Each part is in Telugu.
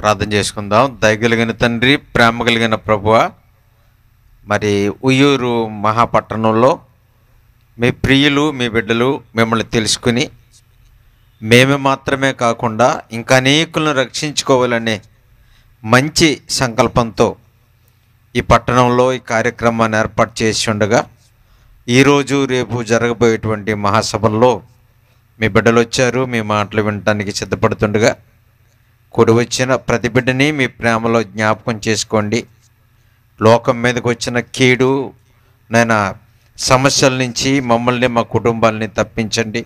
ప్రార్థన చేసుకుందాం. దయగలిగిన తండ్రి, ప్రేమ కలిగిన ప్రభువా, మరి ఉయ్యూరు మహాపట్టణంలో మీ ప్రియులు, మీ బిడ్డలు మిమ్మల్ని తెలుసుకుని మేము మాత్రమే కాకుండా ఇంకా అనేకులను రక్షించుకోవాలనే మంచి సంకల్పంతో ఈ పట్టణంలో ఈ కార్యక్రమాన్ని ఏర్పాటు చేసి ఉండగా, ఈరోజు రేపు జరగబోయేటువంటి మహాసభల్లో మీ బిడ్డలు వచ్చారు. మీ మాటలు వినటానికి సిద్ధపడుతుండగా కూడి వచ్చిన ప్రతి బిడ్డని మీ ప్రేమలో జ్ఞాపకం చేసుకోండి. లోకం మీదకి వచ్చిన కీడు నైనా సమస్యల నుంచి మమ్మల్ని, మా కుటుంబాలని తప్పించండి.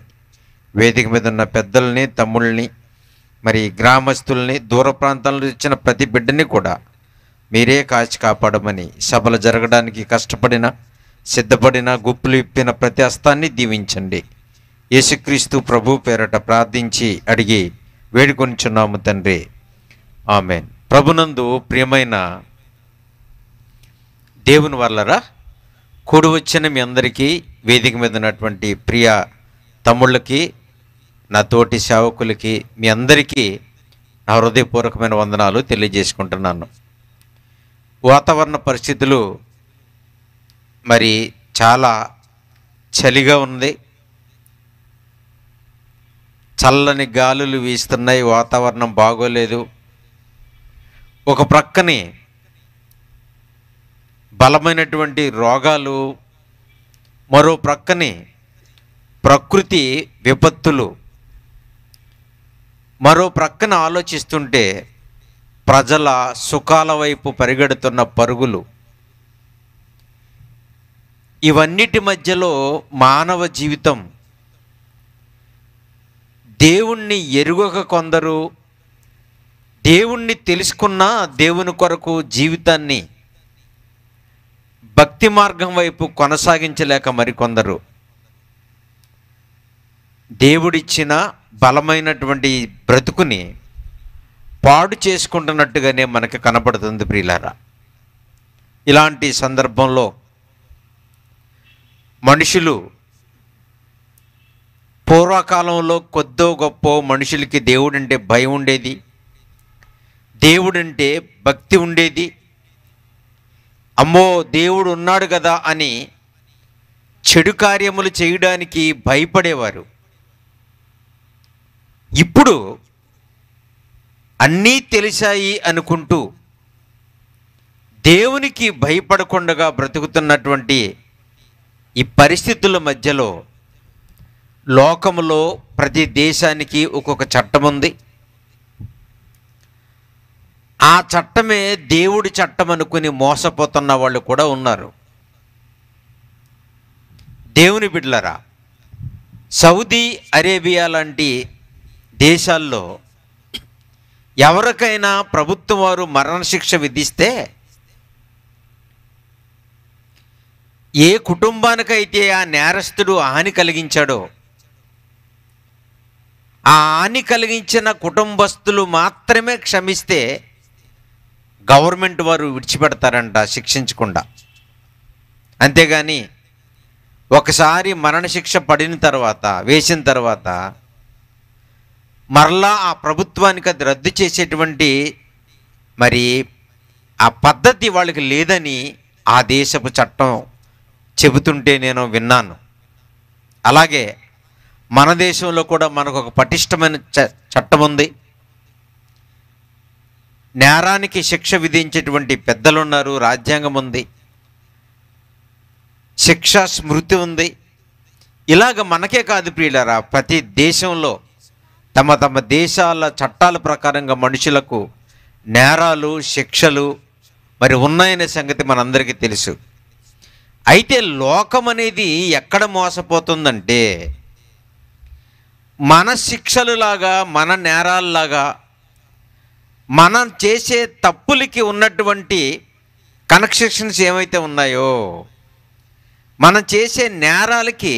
వేదిక మీద ఉన్న పెద్దల్ని, తమ్ముళ్ళని, మరి గ్రామస్తుల్ని, దూర ప్రాంతాల్లో ఇచ్చిన ప్రతి బిడ్డని కూడా మీరే కాచి కాపాడమని, సభలు జరగడానికి కష్టపడిన, సిద్ధపడిన, గుప్పులు ఇప్పిన ప్రతి హస్తాన్ని దీవించండి. యేసుక్రీస్తు ప్రభు పేరట ప్రార్థించి అడిగి వేడుకొనిచున్నాము తండ్రి, ఆమెన్. ప్రభునందు ప్రియమైన దేవుని వల్లరా, కూడి వచ్చిన మీ అందరికీ, వేదిక మీద ఉన్నటువంటి ప్రియ తమ్ముళ్ళకి, నా తోటి సేవకులకి, మీ అందరికీ నా హృదయపూర్వకమైన వందనాలు తెలియజేసుకుంటున్నాను. వాతావరణ పరిస్థితులు మరి చాలా చలిగా ఉంది. చల్లని గాలులు వీస్తున్నాయి. వాతావరణం బాగోలేదు. ఒక ప్రక్కని బలమైనటువంటి రోగాలు, మరో ప్రక్కని ప్రకృతి విపత్తులు, మరో ప్రక్కన ఆలోచిస్తుంటే ప్రజల సుఖాల వైపు పరిగెడుతున్న పరుగులు, ఇవన్నిటి మధ్యలో మానవ జీవితం దేవుణ్ణి ఎరుగక కొందరు, దేవుణ్ణి తెలుసుకున్న దేవుని కొరకు జీవితాన్ని భక్తి మార్గం వైపు కొనసాగించలేక మరికొందరు దేవుడిచ్చిన బలమైనటువంటి బ్రతుకుని పాడు చేసుకుంటున్నట్టుగానే మనకు కనపడుతుంది ప్రియులారా. ఇలాంటి సందర్భంలో మనుషులు పూర్వకాలంలో కొద్దో గొప్ప మనుషులకి దేవుడంటే భయం ఉండేది, దేవుడంటే భక్తి ఉండేది. అమ్మో దేవుడు ఉన్నాడు కదా అని చెడు కార్యములు చేయడానికి భయపడేవారు. ఇప్పుడు అన్నీ తెలిసాయి అనుకుంటూ దేవునికి భయపడకుండా బ్రతుకుతున్నటువంటి ఈ పరిస్థితుల మధ్యలో లోకములో ప్రతి దేశానికి ఒక్కొక్క చట్టం ఉంది. ఆ చట్టమే దేవుడి చట్టం అనుకుని మోసపోతున్న వాళ్ళు కూడా ఉన్నారు. దేవుని బిడ్డలారా, సౌదీ అరేబియా లాంటి దేశాల్లో ఎవరికైనా ప్రభుత్వం వారు మరణశిక్ష విధిస్తే, ఏ కుటుంబానికైతే ఆ నేరస్తుడు హాని కలిగించాడో ఆ హాని కలిగించిన కుటుంబస్తులు మాత్రమే క్షమిస్తే గవర్నమెంట్ వారు విడిచిపెడతారంట శిక్షించకుండా. అంతేగాని ఒకసారి మరణశిక్ష పడిన తర్వాత, వేసిన తర్వాత మరలా ఆ ప్రభుత్వానికి అది రద్దు చేసేటువంటి మరి ఆ పద్ధతి వాళ్ళకి లేదని ఆ దేశపు చట్టం చెబుతుంటే నేను విన్నాను. అలాగే మన దేశంలో కూడా మనకు ఒక పటిష్టమైన చట్టం ఉంది. నేరానికి శిక్ష విధించేటువంటి పెద్దలు ఉన్నారు, రాజ్యాంగం ఉంది, శిక్షా స్మృతి ఉంది. ఇలాగ మనకే కాదు ప్రియులారా, ప్రతి దేశంలో తమ తమ దేశాల చట్టాల ప్రకారంగా మనుషులకు నేరాలు, శిక్షలు మరి ఉన్నాయనే సంగతి మనందరికీ తెలుసు. అయితే లోకం అనేది ఎక్కడ మోసపోతుందంటే, మన శిక్షలులాగా, మన నేరాల్లాగా, మనం చేసే తప్పులకి ఉన్నటువంటి కనెక్షన్స్ ఏమైతే ఉన్నాయో, మనం చేసే నేరాలకి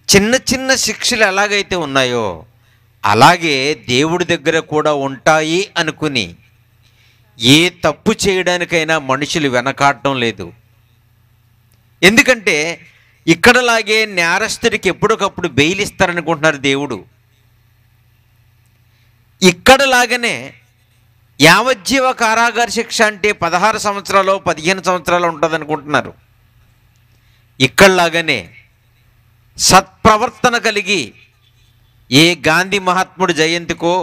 చిన్న చిన్న శిక్షలు ఎలాగైతే ఉన్నాయో అలాగే దేవుడి దగ్గర కూడా ఉంటాయి అనుకుని ఏ తప్పు చేయడానికైనా మనుషులు వెనకాడటం లేదు. ఎందుకంటే ఇక్కడలాగే నేరస్తుడికి ఎప్పటికప్పుడు బెయిల్ ఇస్తారనుకుంటున్నారు దేవుడు. ఇక్కడలాగానే యావజ్జీవ కారాగార శిక్ష అంటే 16 సంవత్సరాలు 15 సంవత్సరాలు ఉంటుంది అనుకుంటున్నారు. ఇక్కడలాగానే సత్ప్రవర్తన కలిగి ఏ గాంధీ మహాత్ముడు జయంతికో,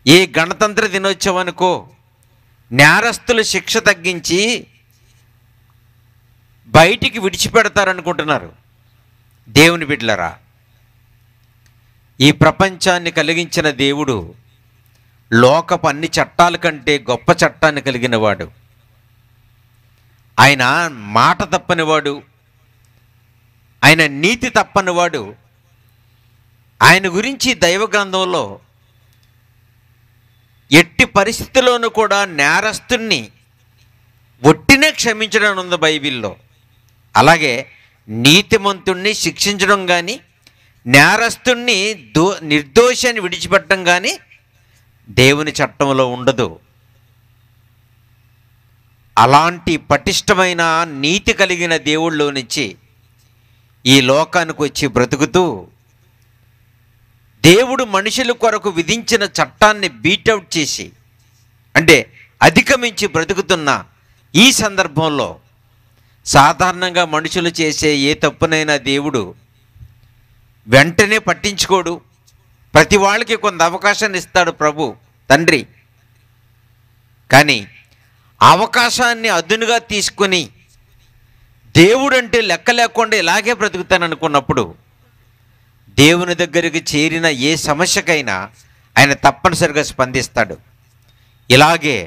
ఏ గణతంత్ర దినోత్సవానికో నేరస్తుల శిక్ష తగ్గించి బయటికి విడిచిపెడతారనుకుంటున్నారు. దేవుని బిడ్డలారా, ఈ ప్రపంచాన్ని కలిగించిన దేవుడు లోకపు అన్ని చట్టాల కంటే గొప్ప చట్టాన్ని కలిగిన వాడు. ఆయన మాట తప్పనివాడు, ఆయన నీతి తప్పనివాడు. ఆయన గురించి దైవ గ్రంథంలో ఎట్టి పరిస్థితుల్లోనూ కూడా నేరస్తుణ్ణి ఒట్టినే క్షమించడం ఉంది బైబిల్లో. అలాగే నీతిమంతుణ్ణి శిక్షించడం కానీ, నేరస్తుణ్ణి నిర్దోషాన్ని విడిచిపెట్టడం కానీ దేవుని చట్టంలో ఉండదు. అలాంటి పటిష్టమైన నీతి కలిగిన దేవుళ్ళో నుంచి ఈ లోకానికి వచ్చి బ్రతుకుతూ దేవుడు మనుషుల కొరకు విధించిన చట్టాన్ని బీటౌట్ చేసి, అంటే అధిగమించి బ్రతుకుతున్న ఈ సందర్భంలో సాధారణంగా మనుషులు చేసే ఏ తప్పునైనా దేవుడు వెంటనే పట్టించుకోడు. ప్రతి వాళ్ళకి కొంత అవకాశాన్ని ఇస్తాడు ప్రభు తండ్రి. కానీ అవకాశాన్ని అదునుగా తీసుకుని దేవుడు అంటే లెక్క లేకుండా ఇలాగే బ్రతుకుతాననుకున్నప్పుడు దేవుని దగ్గరికి చేరిన ఏ సమస్యకైనా ఆయన తప్పనిసరిగా స్పందిస్తాడు. ఇలాగే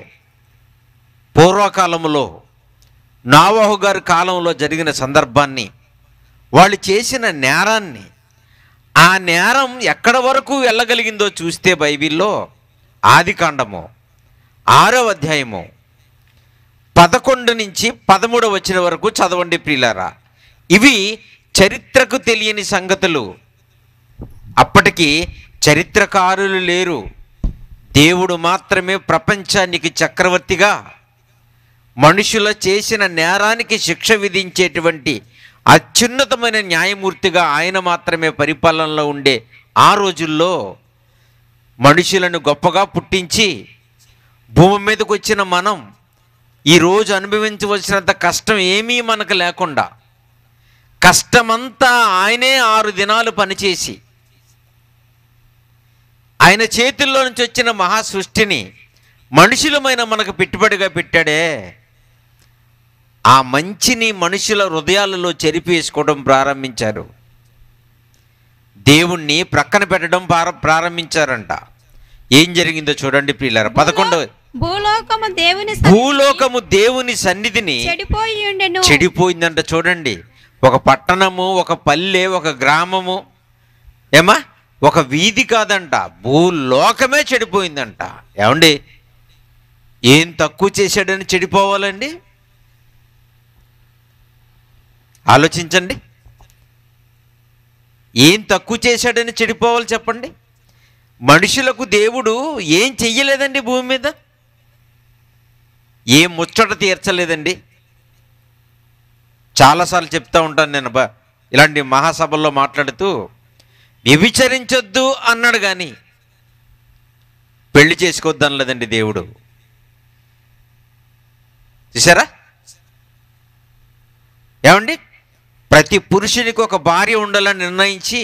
పూర్వకాలంలో నోవహు గారి కాలంలో జరిగిన సందర్భాన్ని, వాళ్ళు చేసిన నేరాన్ని, ఆ నేరం ఎక్కడ వరకు వెళ్ళగలిగిందో చూస్తే బైబిల్లో ఆదికాండము 6వ అధ్యాయము 11 నుంచి 13 వచ్చిన వరకు చదవండి ప్రియులారా. ఇవి చరిత్రకు తెలియని సంగతులు. అప్పటికి చరిత్రకారులు లేరు. దేవుడు మాత్రమే ప్రపంచానికి చక్రవర్తిగా, మనుషుల చేసిన నేరానికి శిక్ష విధించేటువంటి అత్యున్నతమైన న్యాయమూర్తిగా ఆయన మాత్రమే పరిపాలనలో ఉండే ఆ రోజుల్లో మనుషులను గొప్పగా పుట్టించి భూమి మీదకి వచ్చిన మనం ఈరోజు అనుభవించవలసినంత కష్టం ఏమీ మనకు లేకుండా, కష్టమంతా ఆయనే 6 దినాలు పనిచేసి ఆయన చేతుల్లో నుంచి వచ్చిన మహా సృష్టిని మనుషులమైన మనకు పెట్టుబడిగా పెట్టాడే. ఆ మంచిని మనుషుల హృదయాలలో చెరిపేసుకోవడం ప్రారంభించారు. దేవుణ్ణి ప్రక్కన పెట్టడం ప్రారంభించారంట. ఏం జరిగిందో చూడండి ప్రియులారా. 11 భూలోకము దేవుని సన్నిధిని చెడిపోయిందంట. చూడండి, ఒక పట్టణము, ఒక పల్లె, ఒక గ్రామము, ఏమా ఒక వీధి కాదంట, భూలోకమే చెడిపోయిందంట. ఏమండి, ఏం తక్కువ చేశాడని చెడిపోవాలండి? ఆలోచించండి. ఏం తక్కువ చేశాడని చెడిపోవాలి చెప్పండి? మనుషులకు దేవుడు ఏం చెయ్యలేదండి భూమి మీద, ఏం ముచ్చట తీర్చలేదండి. చాలాసార్లు చెప్తా ఉంటాను నేను ఇలాంటి మహాసభల్లో మాట్లాడుతూ, వ్యభిచరించొద్దు అన్నాడు కానీ పెళ్లి చేసుకోవద్దు అనలేదండి దేవుడు. చూసారా? ఏమండి, ప్రతి పురుషునికి ఒక భార్య ఉండాలని నిర్ణయించి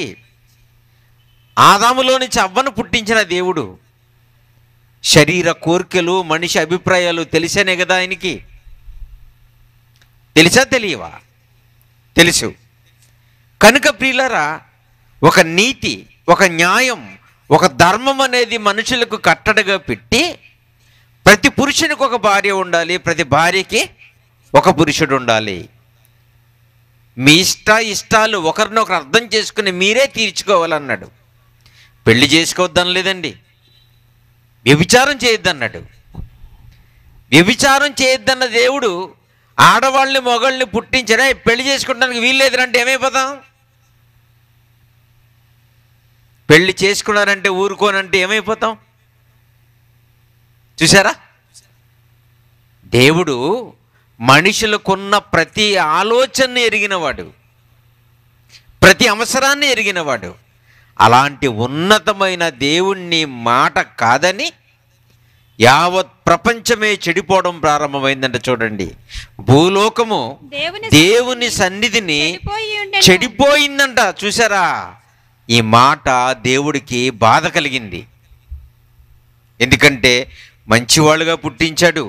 ఆదాములో నుంచి అవ్వను పుట్టించిన దేవుడు శరీర కోరికలు, మనిషి అభిప్రాయాలు తెలిసేనే కదా ఆయనకి. తెలుసా తెలియవా? తెలుసు. కనుక ప్రియులారా, ఒక నీతి, ఒక న్యాయం, ఒక ధర్మం అనేది మనుషులకు కట్టడగా పెట్టి ప్రతి పురుషునికి ఒక భార్య ఉండాలి, ప్రతి భార్యకి ఒక పురుషుడు ఉండాలి. మీ ఇష్టాలు ఒకరినొకరు అర్థం చేసుకుని మీరే తీర్చుకోవాలన్నాడు. పెళ్లి చేసుకోవద్దని లేదండి, వ్యభిచారం చేయొద్దన్నాడు. వ్యభిచారం చేయొద్దన్న దేవుడు ఆడవాళ్ళని మొగళ్ళని పుట్టించరా పెళ్లి చేసుకోవడానికి వీల్లేదంటే ఏమైపోతాం? పెళ్లి చేసుకున్నారంటే ఊరుకోనంటే ఏమైపోతాం? చూసారా? దేవుడు మనుషులకున్న ప్రతి ఆలోచనని ఎరిగినవాడు, ప్రతి అవసరాన్ని ఎరిగినవాడు. అలాంటి ఉన్నతమైన దేవుణ్ణి మాట కాదని యావత్ ప్రపంచమే చెడిపోవడం ప్రారంభమైందంట. చూడండి, భూలోకము దేవుని సన్నిధిని చెడిపోయిందంట. చూసారా? ఈ మాట దేవుడికి బాధ కలిగింది. ఎందుకంటే మంచివాళ్ళుగా పుట్టించాడు,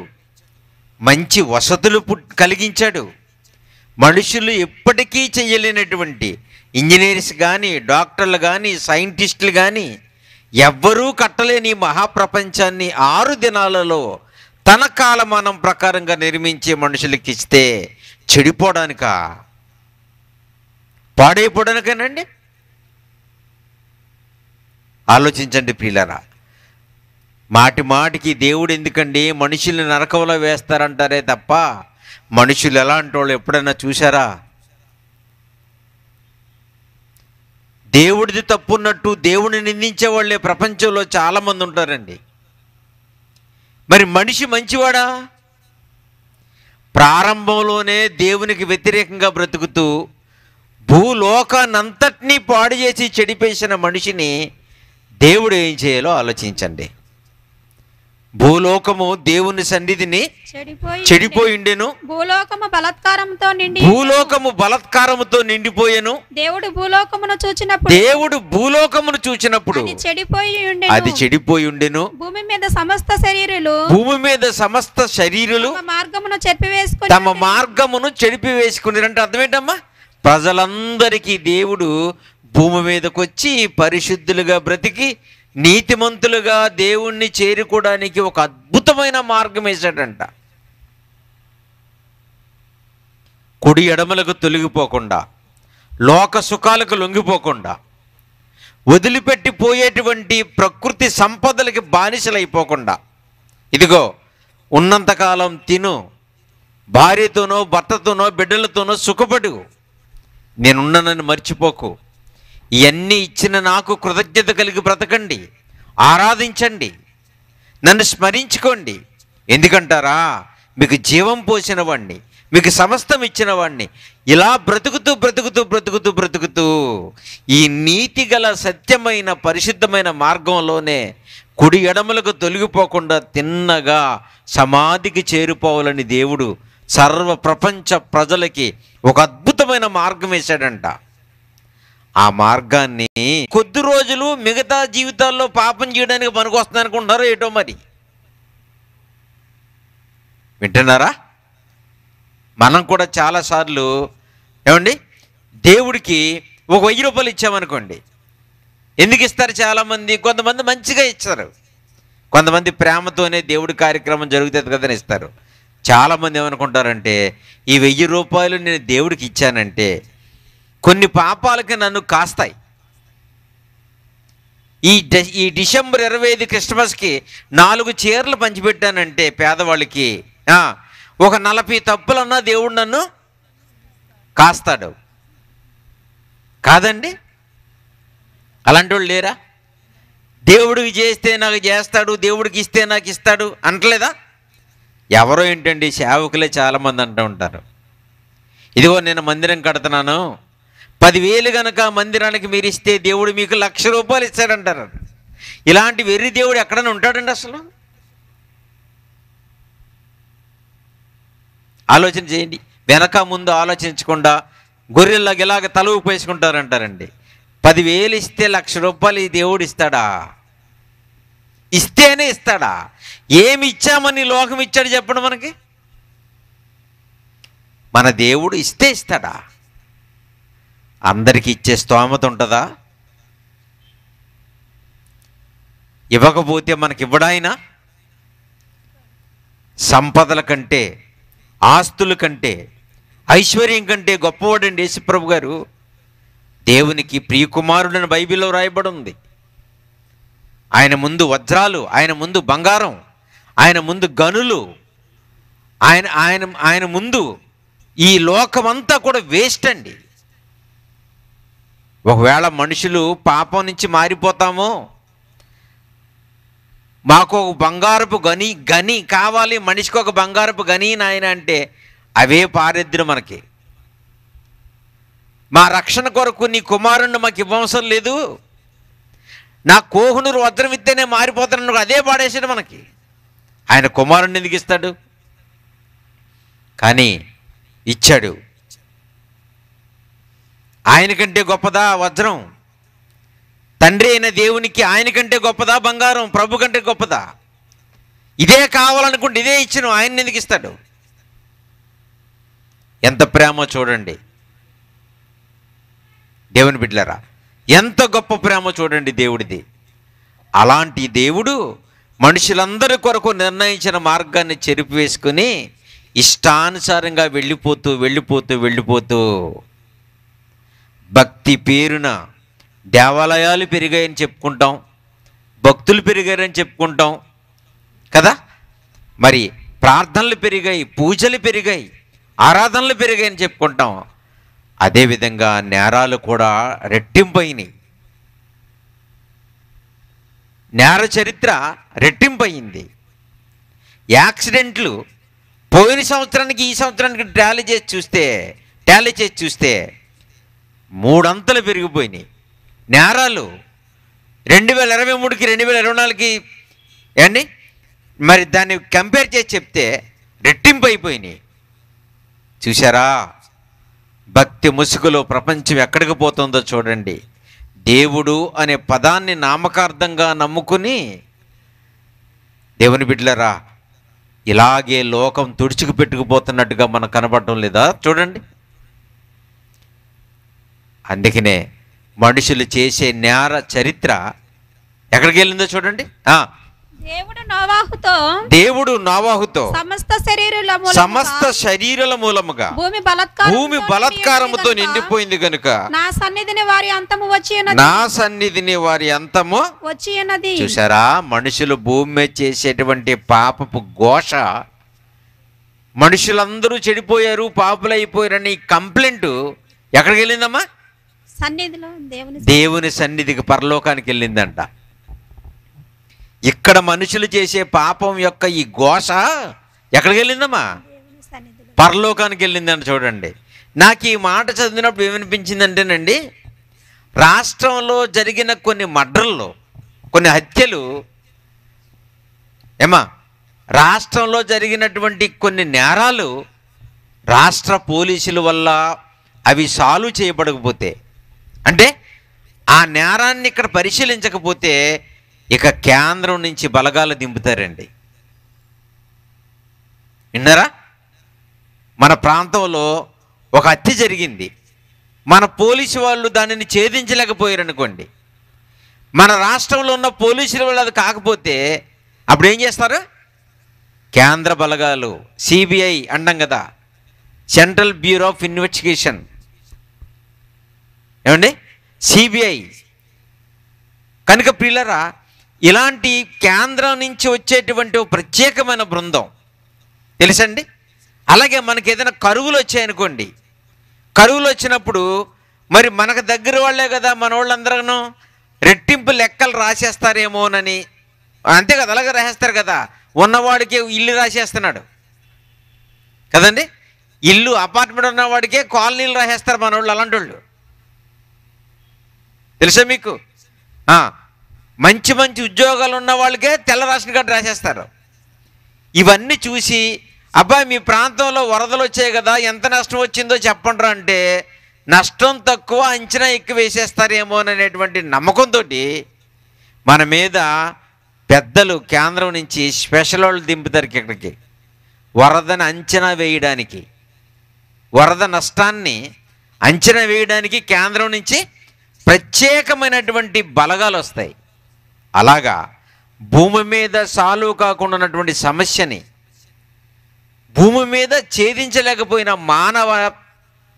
మంచి వసతులు కలిగించాడు. మనుషులు ఎప్పటికీ చేయలేనటువంటి ఇంజనీర్స్ కానీ, డాక్టర్లు కానీ, సైంటిస్టులు కానీ ఎవ్వరూ కట్టలేని మహాప్రపంచాన్ని 6 దినాలలో తన కాలమానం ప్రకారంగా నిర్మించే మనుషులకి ఇస్తే చెడిపోవడానికా, పాడైపోవడానికేనండి? ఆలోచించండి ప్రియులారా. మాటి మాటికి దేవుడు ఎందుకండి మనుషుల్ని నరకంలో వేస్తారంటారే తప్ప మనుషులు ఎలాంటి వాళ్ళు ఎప్పుడైనా చూసారా? దేవుడిది తప్పున్నట్టు దేవుడిని నిందించే వాళ్ళే ప్రపంచంలో చాలామంది ఉంటారండి. మరి మనిషి మంచివాడా? ప్రారంభంలోనే దేవునికి వ్యతిరేకంగా బ్రతుకుతూ భూలోకాన్నంతటినీ పాడు చేసి చెడిపేసిన మనిషిని దేవుడు ఏం చేయాలో ఆలోచించండి. భూలోకము దేవుని సన్నిధిని చెడిపోయిండెను, భూలోకము బలాత్కారముతో నిండిపోయెను. దేవుడు భూలోకమును చూచినప్పుడు అది చెడిపోయి ఉండెను. భూమి మీద సమస్త శరీరులు తమ మార్గమును చెడిపివేసుకుని. అంటే అర్థమేంటమ్మా? ప్రజలందరికీ దేవుడు భూమి మీదకి వచ్చి పరిశుద్ధులుగా బ్రతికి నీతిమంతులుగా దేవుణ్ణి చేరుకోవడానికి ఒక అద్భుతమైన మార్గం వేశాడంట. కుడి ఎడమలకు తొలగిపోకుండా, లోక సుఖాలకు లొంగిపోకుండా, వదిలిపెట్టి పోయేటువంటి ప్రకృతి సంపదలకి బానిసలైపోకుండా, ఇదిగో ఉన్నంతకాలం తిను, భార్యతోనో భర్తతోనో బిడ్డలతోనో సుఖపడు, నేనున్నానని మర్చిపోకు, ఇవన్నీ ఇచ్చిన నాకు కృతజ్ఞత కలిగి బ్రతకండి, ఆరాధించండి, నన్ను స్మరించుకోండి. ఎందుకంటారా? మీకు జీవం పోసిన వాడిని, మీకు సమస్తం ఇచ్చిన వాడిని. ఇలా బ్రతుకుతూ బ్రతుకుతూ బ్రతుకుతూ బ్రతుకుతూ ఈ నీతి గల సత్యమైన పరిశుద్ధమైన మార్గంలోనే కుడి ఎడమలకు తొలగిపోకుండా తిన్నగా సమాధికి చేరిపోవాలని దేవుడు సర్వ ప్రపంచ ప్రజలకి ఒక అద్భుతమైన మార్గం వేశాడంట. ఆ మార్గాన్ని కొద్ది రోజులు మిగతా జీవితాల్లో పాపం చేయడానికి పనికొస్తుంది అనుకుంటున్నారో ఏటో మరి. వింటున్నారా? మనం కూడా చాలాసార్లు ఏమండి దేవుడికి ఒక 1000 రూపాయలు ఇచ్చామనుకోండి, ఎందుకు ఇస్తారు? చాలామంది, కొంతమంది మంచిగా ఇస్తారు, కొంతమంది ప్రేమతోనే దేవుడి కార్యక్రమం జరుగుతుంది కదని ఇస్తారు. చాలామంది ఏమనుకుంటారంటే ఈ 1000 రూపాయలు నేను దేవుడికి ఇచ్చానంటే కొన్ని పాపాలకి నన్ను కాస్తాయి. ఈ డిసెంబర్ 25 క్రిస్మస్కి 4 చీరలు పంచిపెట్టానంటే పేదవాళ్ళకి ఒక 40 తప్పులన్నా దేవుడు నన్ను కాస్తాడు కాదండి? అలాంటి వాళ్ళు లేరా? దేవుడికి చేస్తే నాకు చేస్తాడు, దేవుడికి ఇస్తే నాకు ఇస్తాడు అంటలేదా? ఎవరో ఏంటండి, సేవకులే చాలామంది అంటూ ఉంటారు, ఇదిగో నేను మందిరం కడుతున్నాను, 10,000 కనుక మందిరానికి మీరు ఇస్తే దేవుడు మీకు 1,00,000 రూపాయలు ఇస్తాడంటారు. ఇలాంటి వెర్రి దేవుడు ఎక్కడైనా ఉంటాడండి? అసలు ఆలోచన చేయండి. వెనక ముందు ఆలోచించకుండా గొర్రెల్లాగా ఇలాగ తల ఊపేసుకుంటారంటారండి. 10,000 ఇస్తే 1,00,000 రూపాయలు ఈ దేవుడు ఇస్తాడా? ఇస్తేనే ఇస్తాడా? ఏమి ఇచ్చామని లోకం ఇచ్చాడు చెప్పండి మనకి? మన దేవుడు ఇస్తే ఇస్తాడా? అందరికీ ఇచ్చే స్తోమత ఉంటుందా? ఇవ్వకపోతే మనకి ఇవ్వడాయినా? సంపదల కంటే, ఆస్తుల కంటే, ఐశ్వర్యం కంటే గొప్పవాడండి యేసుప్రభు గారు. దేవునికి ప్రియకుమారుడని బైబిల్లో రాయబడి ఉంది. ఆయన ముందు వజ్రాలు, ఆయన ముందు బంగారం, ఆయన ముందు గనులు, ఆయన ముందు ఈ లోకమంతా కూడా వేస్ట్ అండి. ఒకవేళ మనుషులు పాపం నుంచి మారిపోతామో, మాకు ఒక బంగారపు గని కావాలి, మనిషికి ఒక బంగారపు గని నాయన అంటే అవే పారెద్దురు మనకి. మా రక్షణ కొరకు నీ కుమారుణ్ణి మాకు ఇవ్వవసరం లేదు, నా కోహునూరు వజ్రం ఇస్తేనే మారిపోతాను, అదే పాడేసాడు మనకి. ఆయన కుమారుణ్ణి ఎందుకు ఇస్తాడు? కానీ ఇచ్చాడు. ఆయన కంటే గొప్పదా వజ్రం? తండ్రి అయిన దేవునికి ఆయన కంటే గొప్పదా బంగారం? ప్రభు కంటే గొప్పదా? ఇదే కావాలనుకుంటే ఇదే ఇచ్చిన ఆయన ఎందుకు ఇస్తాడు? ఎంత ప్రేమ చూడండి దేవుని బిడ్డలారా, ఎంత గొప్ప ప్రేమ చూడండి దేవుడిది. అలాంటి దేవుడు మనుషులందరి కొరకు నిర్ణయించిన మార్గాన్ని చెరిపివేసుకుని ఇష్టానుసారంగా వెళ్ళిపోతూ భక్తి పేరున దేవాలయాలు పెరిగాయని చెప్పుకుంటాం, భక్తులు పెరిగారని చెప్పుకుంటాం కదా. మరి ప్రార్థనలు పెరిగాయి, పూజలు పెరిగాయి, ఆరాధనలు పెరిగాయని చెప్పుకుంటాం. అదేవిధంగా నేరాలు కూడా రెట్టింపయినాయి. నేర చరిత్ర రెట్టింపయింది. యాక్సిడెంట్లు పోయిన సంవత్సరానికి ఈ సంవత్సరానికి టాలీ చేసి చూస్తే 3 అంతలు పెరిగిపోయినాయి. నేరాలు 2023కి 2024కి ఏండి మరి దాన్ని కంపేర్ చేసి చెప్తే రెట్టింపు అయిపోయినాయి. చూసారా, భక్తి ముసుగులో ప్రపంచం ఎక్కడికి పోతుందో చూడండి. దేవుడు అనే పదాన్ని నామకార్థంగా నమ్ముకుని దేవుని బిడ్డలారా ఇలాగే లోకం తుడుచుకు పెట్టుకుపోతున్నట్టుగా మనకు కనబడటం లేదా? చూడండి. అందుకనే మనుషులు చేసే నేర చరిత్ర ఎక్కడికి వెళ్ళిందో చూడండి. దేవుడు నోవాహుతో సమస్త శరీరుల మూలముగా భూమి బలాత్కారముతో నిండిపోయింది కనుక నా సన్నిధిని వారి అంతము వచ్చి. చూసారా, మనుషులు భూమి మీద చేసేటువంటి పాపపు ఘోష, మనుషులందరూ చెడిపోయారు, పాపులైపోయారని కంప్లైంట్ ఎక్కడికి వెళ్ళిందమ్మా? దేవుని సన్నిధికి, పరలోకానికి వెళ్ళిందంట. ఇక్కడ మనుషులు చేసే పాపం యొక్క ఈ ఘోష ఎక్కడికి వెళ్ళిందమ్మా? పరలోకానికి వెళ్ళిందంట. చూడండి, నాకు ఈ మాట చదివినప్పుడు ఏమనిపించిందంటేనండి, రాష్ట్రంలో జరిగిన కొన్ని మర్డర్లు, కొన్ని హత్యలు రాష్ట్రంలో జరిగినటువంటి కొన్ని నేరాలు రాష్ట్ర పోలీసుల వల్ల అవి సాల్వ్ చేయబడకపోతే, అంటే ఆ నేరాన్ని ఇక్కడ పరిశీలించకపోతే ఇక కేంద్రం నుంచి బలగాలు దింపుతారండి. విన్నారా? మన ప్రాంతంలో ఒక హత్య జరిగింది, మన పోలీసు వాళ్ళు దానిని ఛేదించలేకపోయారు అనుకోండి, మన రాష్ట్రంలో ఉన్న పోలీసుల వాళ్ళు అది కాకపోతే అప్పుడు ఏం చేస్తారు? కేంద్ర బలగాలు, సిబిఐ అంటాం కదా, సెంట్రల్ బ్యూరో ఆఫ్ ఇన్వెస్టిగేషన్, ఏమండి, సిబిఐ. కనుక ప్రియులరా, ఇలాంటి కేంద్రం నుంచి వచ్చేటువంటి ప్రత్యేకమైన బృందం తెలుసండి. అలాగే మనకి ఏదైనా కరువులు వచ్చాయనుకోండి, కరువులు వచ్చినప్పుడు మరి మనకు దగ్గర వాళ్ళే కదా, మన వాళ్ళందరూ రెట్టింపు లెక్కలు రాసేస్తారేమోనని, అంతే కదా, అలాగే రాసేస్తారు కదా. ఉన్నవాడికే ఇల్లు రాసేస్తున్నాడు కదండి, ఇల్లు అపార్ట్మెంట్ ఉన్నవాడికే కాలనీలు రాసేస్తారు మన వాళ్ళు. అలాంటి వాళ్ళు తెలుసా మీకు? మంచి మంచి ఉద్యోగాలు ఉన్న వాళ్ళకే తెల్ల రేషన్ కార్డు రాసేస్తారు. ఇవన్నీ చూసి అబ్బాయి మీ ప్రాంతంలో వరదలు వచ్చాయి కదా, ఎంత నష్టం వచ్చిందో చెప్పండి అంటే నష్టం తక్కువ, అంచనా ఎక్కువ వేసేస్తారేమో అనేటువంటి నమ్మకంతో మన మీద పెద్దలు కేంద్రం నుంచి స్పెషల్ వాళ్ళు దింపుతారు ఇక్కడికి, వరదని అంచనా వేయడానికి, వరద నష్టాన్ని అంచనా వేయడానికి కేంద్రం నుంచి ప్రత్యేకమైనటువంటి బలగాలు వస్తాయి. అలాగా భూమి మీద సాల్వ్ కాకుండా ఉన్నటువంటి సమస్యని, భూమి మీద ఛేదించలేకపోయిన మానవ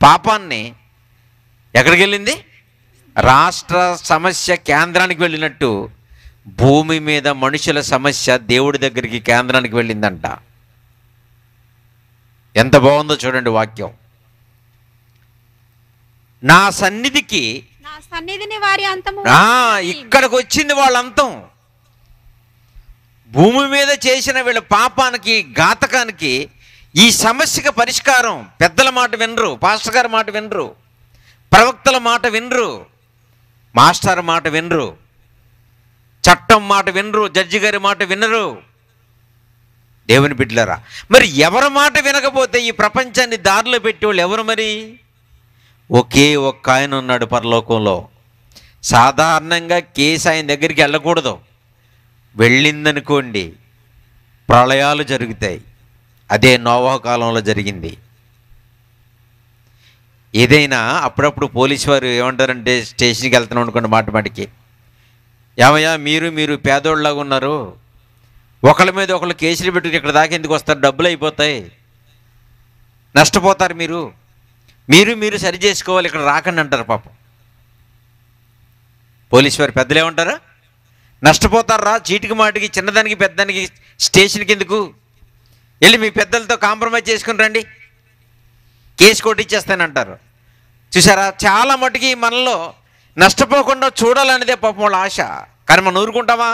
పాపాన్ని ఎక్కడికి వెళ్ళింది? రాష్ట్ర సమస్య కేంద్రానికి వెళ్ళినట్టు భూమి మీద మనుషుల సమస్య దేవుడి దగ్గరికి, కేంద్రానికి వెళ్ళిందంట. ఎంత బాగుందో చూడండి వాక్యం. నా సన్నిధికి ఇక్కడికి వచ్చింది వాళ్ళ అంతం. భూమి మీద చేసిన వీళ్ళ పాపానికి, ఘాతకానికి ఈ సమస్యకు పరిష్కారం పెద్దల మాట వినరు, పాస్టర్ గారి మాట వినరు, ప్రవక్తల మాట వినరు, మాస్టర్ మాట వినరు, చట్టం మాట వినరు, జడ్జి గారి మాట వినరు. దేవుని బిడ్డలారా, మరి ఎవరి మాట వినకపోతే ఈ ప్రపంచాన్ని దారిలో పెట్టేవాళ్ళు ఎవరు? మరి ఒకే ఒక్క ఆయన ఉన్నాడు పరలోకంలో. సాధారణంగా కేసు ఆయన దగ్గరికి వెళ్ళకూడదు. వెళ్ళిందనుకోండి ప్రళయాలు జరుగుతాయి. అదే నోవహు కాలంలో జరిగింది. ఏదైనా అప్పుడప్పుడు పోలీసు వారు ఏమంటారంటే, స్టేషన్కి వెళ్తున్నాం అనుకోండి, మాటికి, ఏమయ్యా మీరు పేదోళ్ళలాగా ఉన్నారు, ఒకళ్ళ మీద ఒకళ్ళు కేసులు పెట్టుకుని ఇక్కడ దాకా ఎందుకు వస్తారు, డబ్బులు అయిపోతాయి, నష్టపోతారు, మీరు సరి చేసుకోవాలి, ఇక్కడ రాకండి అంటారు. పాపం పోలీసు వారి పెద్దలు ఏమంటారు, నష్టపోతారా, చీటికి మాటికి చిన్నదానికి పెద్దదానికి స్టేషన్కి ఎందుకు, వెళ్ళి మీ పెద్దలతో కాంప్రమైజ్ చేసుకుని రండి, కేసు కొట్టిచ్చేస్తానంటారు. చూసారా, చాలా మటుకి మనలో నష్టపోకుండా చూడాలనేదే పాపం వాళ్ళ ఆశ. కానీ మనం ఊరుకుంటామా?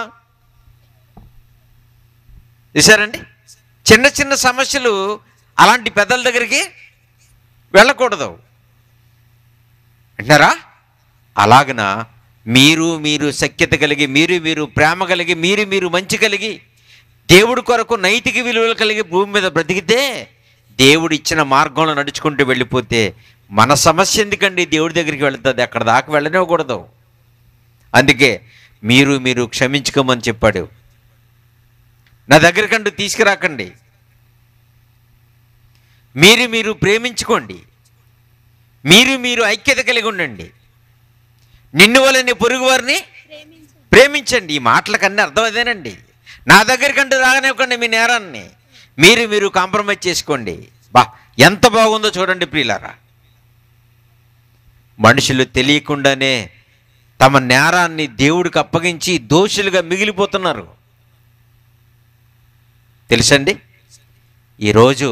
చూసారండి, చిన్న చిన్న సమస్యలు అలాంటి పెద్దల దగ్గరికి వెళ్ళకూడదు అంటారా? అలాగన మీరు సఖ్యత కలిగి, మీరు ప్రేమ కలిగి, మీరు మంచి కలిగి, దేవుడి కొరకు నైతిక విలువలు కలిగి భూమి మీద బ్రతికితే, దేవుడు ఇచ్చిన మార్గంలో నడుచుకుంటూ వెళ్ళిపోతే మన సమస్య ఎందుకండి దేవుడి దగ్గరికి వెళుతుంది, అక్కడ దాకా వెళ్ళనివ్వకూడదు. అందుకే మీరు క్షమించుకోమని చెప్పాడు. నా దగ్గరకంటూ తీసుకురాకండి, మీరు ప్రేమించుకోండి, మీరు ఐక్యత కలిగి ఉండండి, నిన్ను వలని పొరుగు వారిని ప్రేమించండి. ఈ మాటలకన్నీ అర్థం అదేనండి. నా దగ్గరికంటూ రాగనివ్వకండి మీ నేరాన్ని, మీరు కాంప్రమైజ్ చేసుకోండి. ఎంత బాగుందో చూడండి ప్రియులారా. మనుషులు తెలియకుండానే తమ నేరాన్ని దేవుడికి అప్పగించి దోషులుగా మిగిలిపోతున్నారు. తెలుసండి, ఈరోజు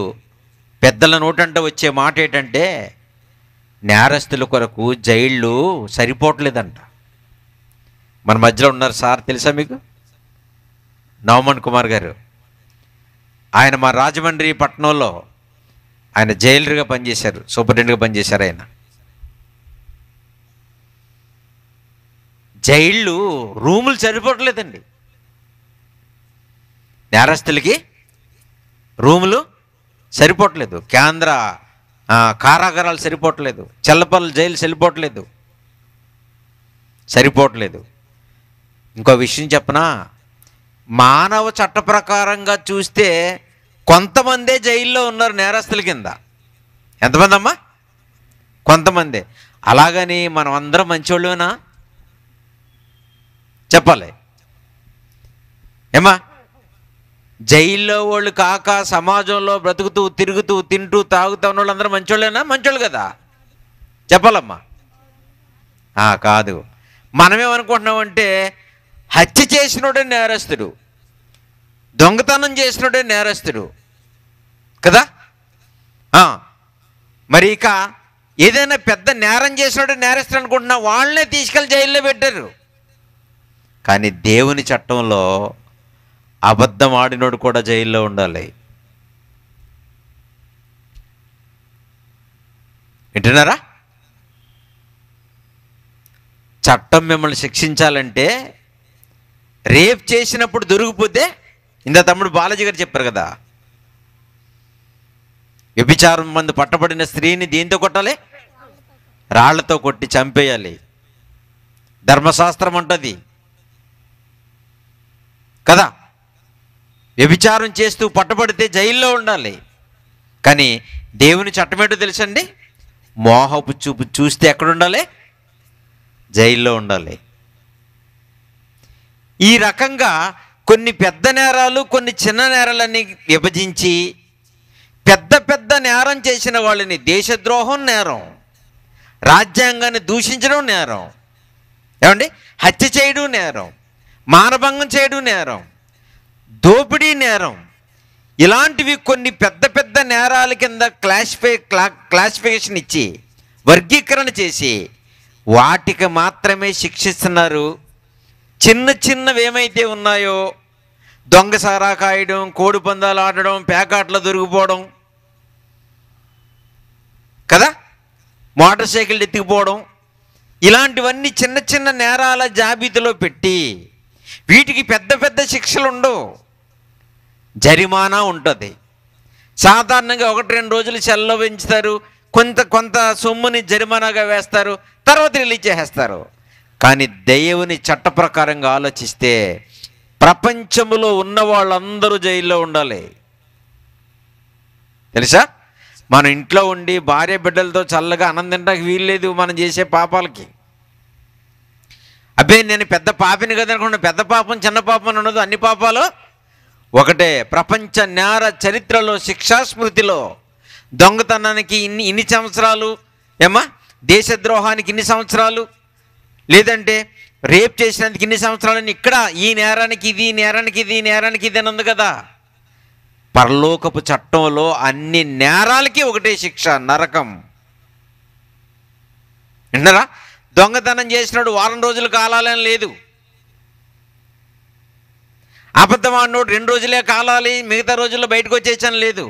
పెద్దల నోటంట వచ్చే మాట ఏంటంటే, నేరస్తుల కొరకు జైళ్ళు సరిపోవట్లేదంట. మన మధ్యలో ఉన్నారు సార్, తెలుసా మీకు? నవమన్ కుమార్ గారు. ఆయన మా రాజమండ్రి పట్టణంలో ఆయన జైలర్గా పనిచేశారు, సూపరింటెండెంట్గా పనిచేశారు. ఆయన జైళ్ళు రూములు సరిపోవట్లేదండి, నేరస్తులకి రూములు సరిపోవట్లేదు, కేంద్ర కారాగారాలు సరిపోవట్లేదు, చెల్లపల్లి జైలు సరిపోవట్లేదు. ఇంకో విషయం చెప్పనా, మానవ చట్ట ప్రకారంగా చూస్తే కొంతమందే జైల్లో ఉన్నారు నేరస్తుల కింద. ఎంతమంది అమ్మా? కొంతమంది. అలాగని మనం అందరం మంచోళ్ళేనా చెప్పాలి ఏమా? జైల్లో వాళ్ళు కాక సమాజంలో బ్రతుకుతూ తిరుగుతూ తింటూ తాగుతూ ఉన్న వాళ్ళందరూ మంచోళ్ళేనా? మంచోళ్ళు కదా చెప్పాలమ్మా. కాదు, మనమేమనుకుంటున్నామంటే హత్య చేసినోడే నేరస్తుడు, దొంగతనం చేసినోడే నేరస్తుడు కదా. మరి ఇక ఏదైనా పెద్ద నేరం చేసినోడే నేరస్తుడు అనుకుంటున్నా, వాళ్ళనే తీసుకెళ్ళి జైల్లో పెట్టారు. కానీ దేవుని చట్టంలో అబద్ధం ఆడినోడు కూడా జైల్లో ఉండాలి. వింటున్నారా? చట్టం మిమ్మల్ని శిక్షించాలంటే, రేప్ చేసినప్పుడు దొరికిపోతే, ఇందా తమ్ముడు బాలాజీ గారు చెప్పారు కదా, వ్యభిచారం మందు పట్టబడిన స్త్రీని దేంతో కొట్టాలి? రాళ్లతో కొట్టి చంపేయాలి. ధర్మశాస్త్రం అంటది కదా. వ్యభిచారం చేస్తూ పట్టబడితే జైల్లో ఉండాలి. కానీ దేవుని చట్టం ఏంటో తెలుసండి, మోహపు చూపు చూస్తే ఎక్కడ ఉండాలి? జైల్లో ఉండాలి. ఈ రకంగా కొన్ని పెద్ద నేరాలు, కొన్ని చిన్న నేరాలన్నీ విభజించి, పెద్ద పెద్ద నేరం చేసిన వాళ్ళని, దేశద్రోహం నేరం, రాజ్యాంగాన్ని దూషించడం నేరం, ఏమండి, హత్య చేయడం నేరం, మానభంగం చేయడం నేరం, దోపిడీ నేరం, ఇలాంటివి కొన్ని పెద్ద పెద్ద నేరాల కింద క్లాసిఫికేషన్ ఇచ్చి వర్గీకరణ చేసి వాటికి మాత్రమే శిక్షిస్తున్నారు. చిన్న చిన్నవి ఏమైతే ఉన్నాయో, దొంగసారా కాయడం, కోడి పందాలు ఆడడం, పేకాట్లో దొరికిపోవడం, మోటార్ సైకిల్ ఎత్తుకుపోవడం, ఇలాంటివన్నీ చిన్న చిన్న నేరాల జాబితాలో పెట్టి వీటికి పెద్ద పెద్ద శిక్షలు ఉండవు, జరిమానా ఉంటుంది. సాధారణంగా 1-2 రోజులు సెల్లో పెంచుతారు, కొంత సొమ్ముని జరిమానాగా వేస్తారు, తర్వాత రిలీజ్ చేసేస్తారు. కానీ దేవుని చట్ట ప్రకారంగా ఆలోచిస్తే ప్రపంచంలో ఉన్న వాళ్ళందరూ జైల్లో ఉండాలి. తెలుసా? మన ఇంట్లో ఉండి భార్య బిడ్డలతో చల్లగా ఆనందించడానికి వీల్లేదు మనం చేసే పాపాలకి. అబ్బే నేను పెద్ద పాపిని కదా అనుకోండి, పెద్ద పాపం చిన్న పాపం అని ఉండదు, అన్ని పాపాలు ఒకటే. ప్రపంచ నేర చరిత్రలో శిక్షాస్మృతిలో దొంగతనానికి ఇన్ని సంవత్సరాలు, దేశద్రోహానికి ఇన్ని సంవత్సరాలు, లేదంటే రేప్ చేసినందుకు ఇన్ని సంవత్సరాలని, ఇక్కడ ఈ నేరానికి ఇది, ఈ నేరానికి ఇది, ఈ నేరానికి ఇది అని ఉంది కదా. పరలోకపు చట్టంలో అన్ని నేరాలకి ఒకటే శిక్ష, నరకం. విన్నారా? దొంగతనం చేసినాడు 1 రోజులు కాలాలని లేదు, అబద్ధం ఆడినోడు 2 రోజులే కాలాలి, మిగతా రోజుల్లో బయటకు వచ్చేయచ్చని లేదు.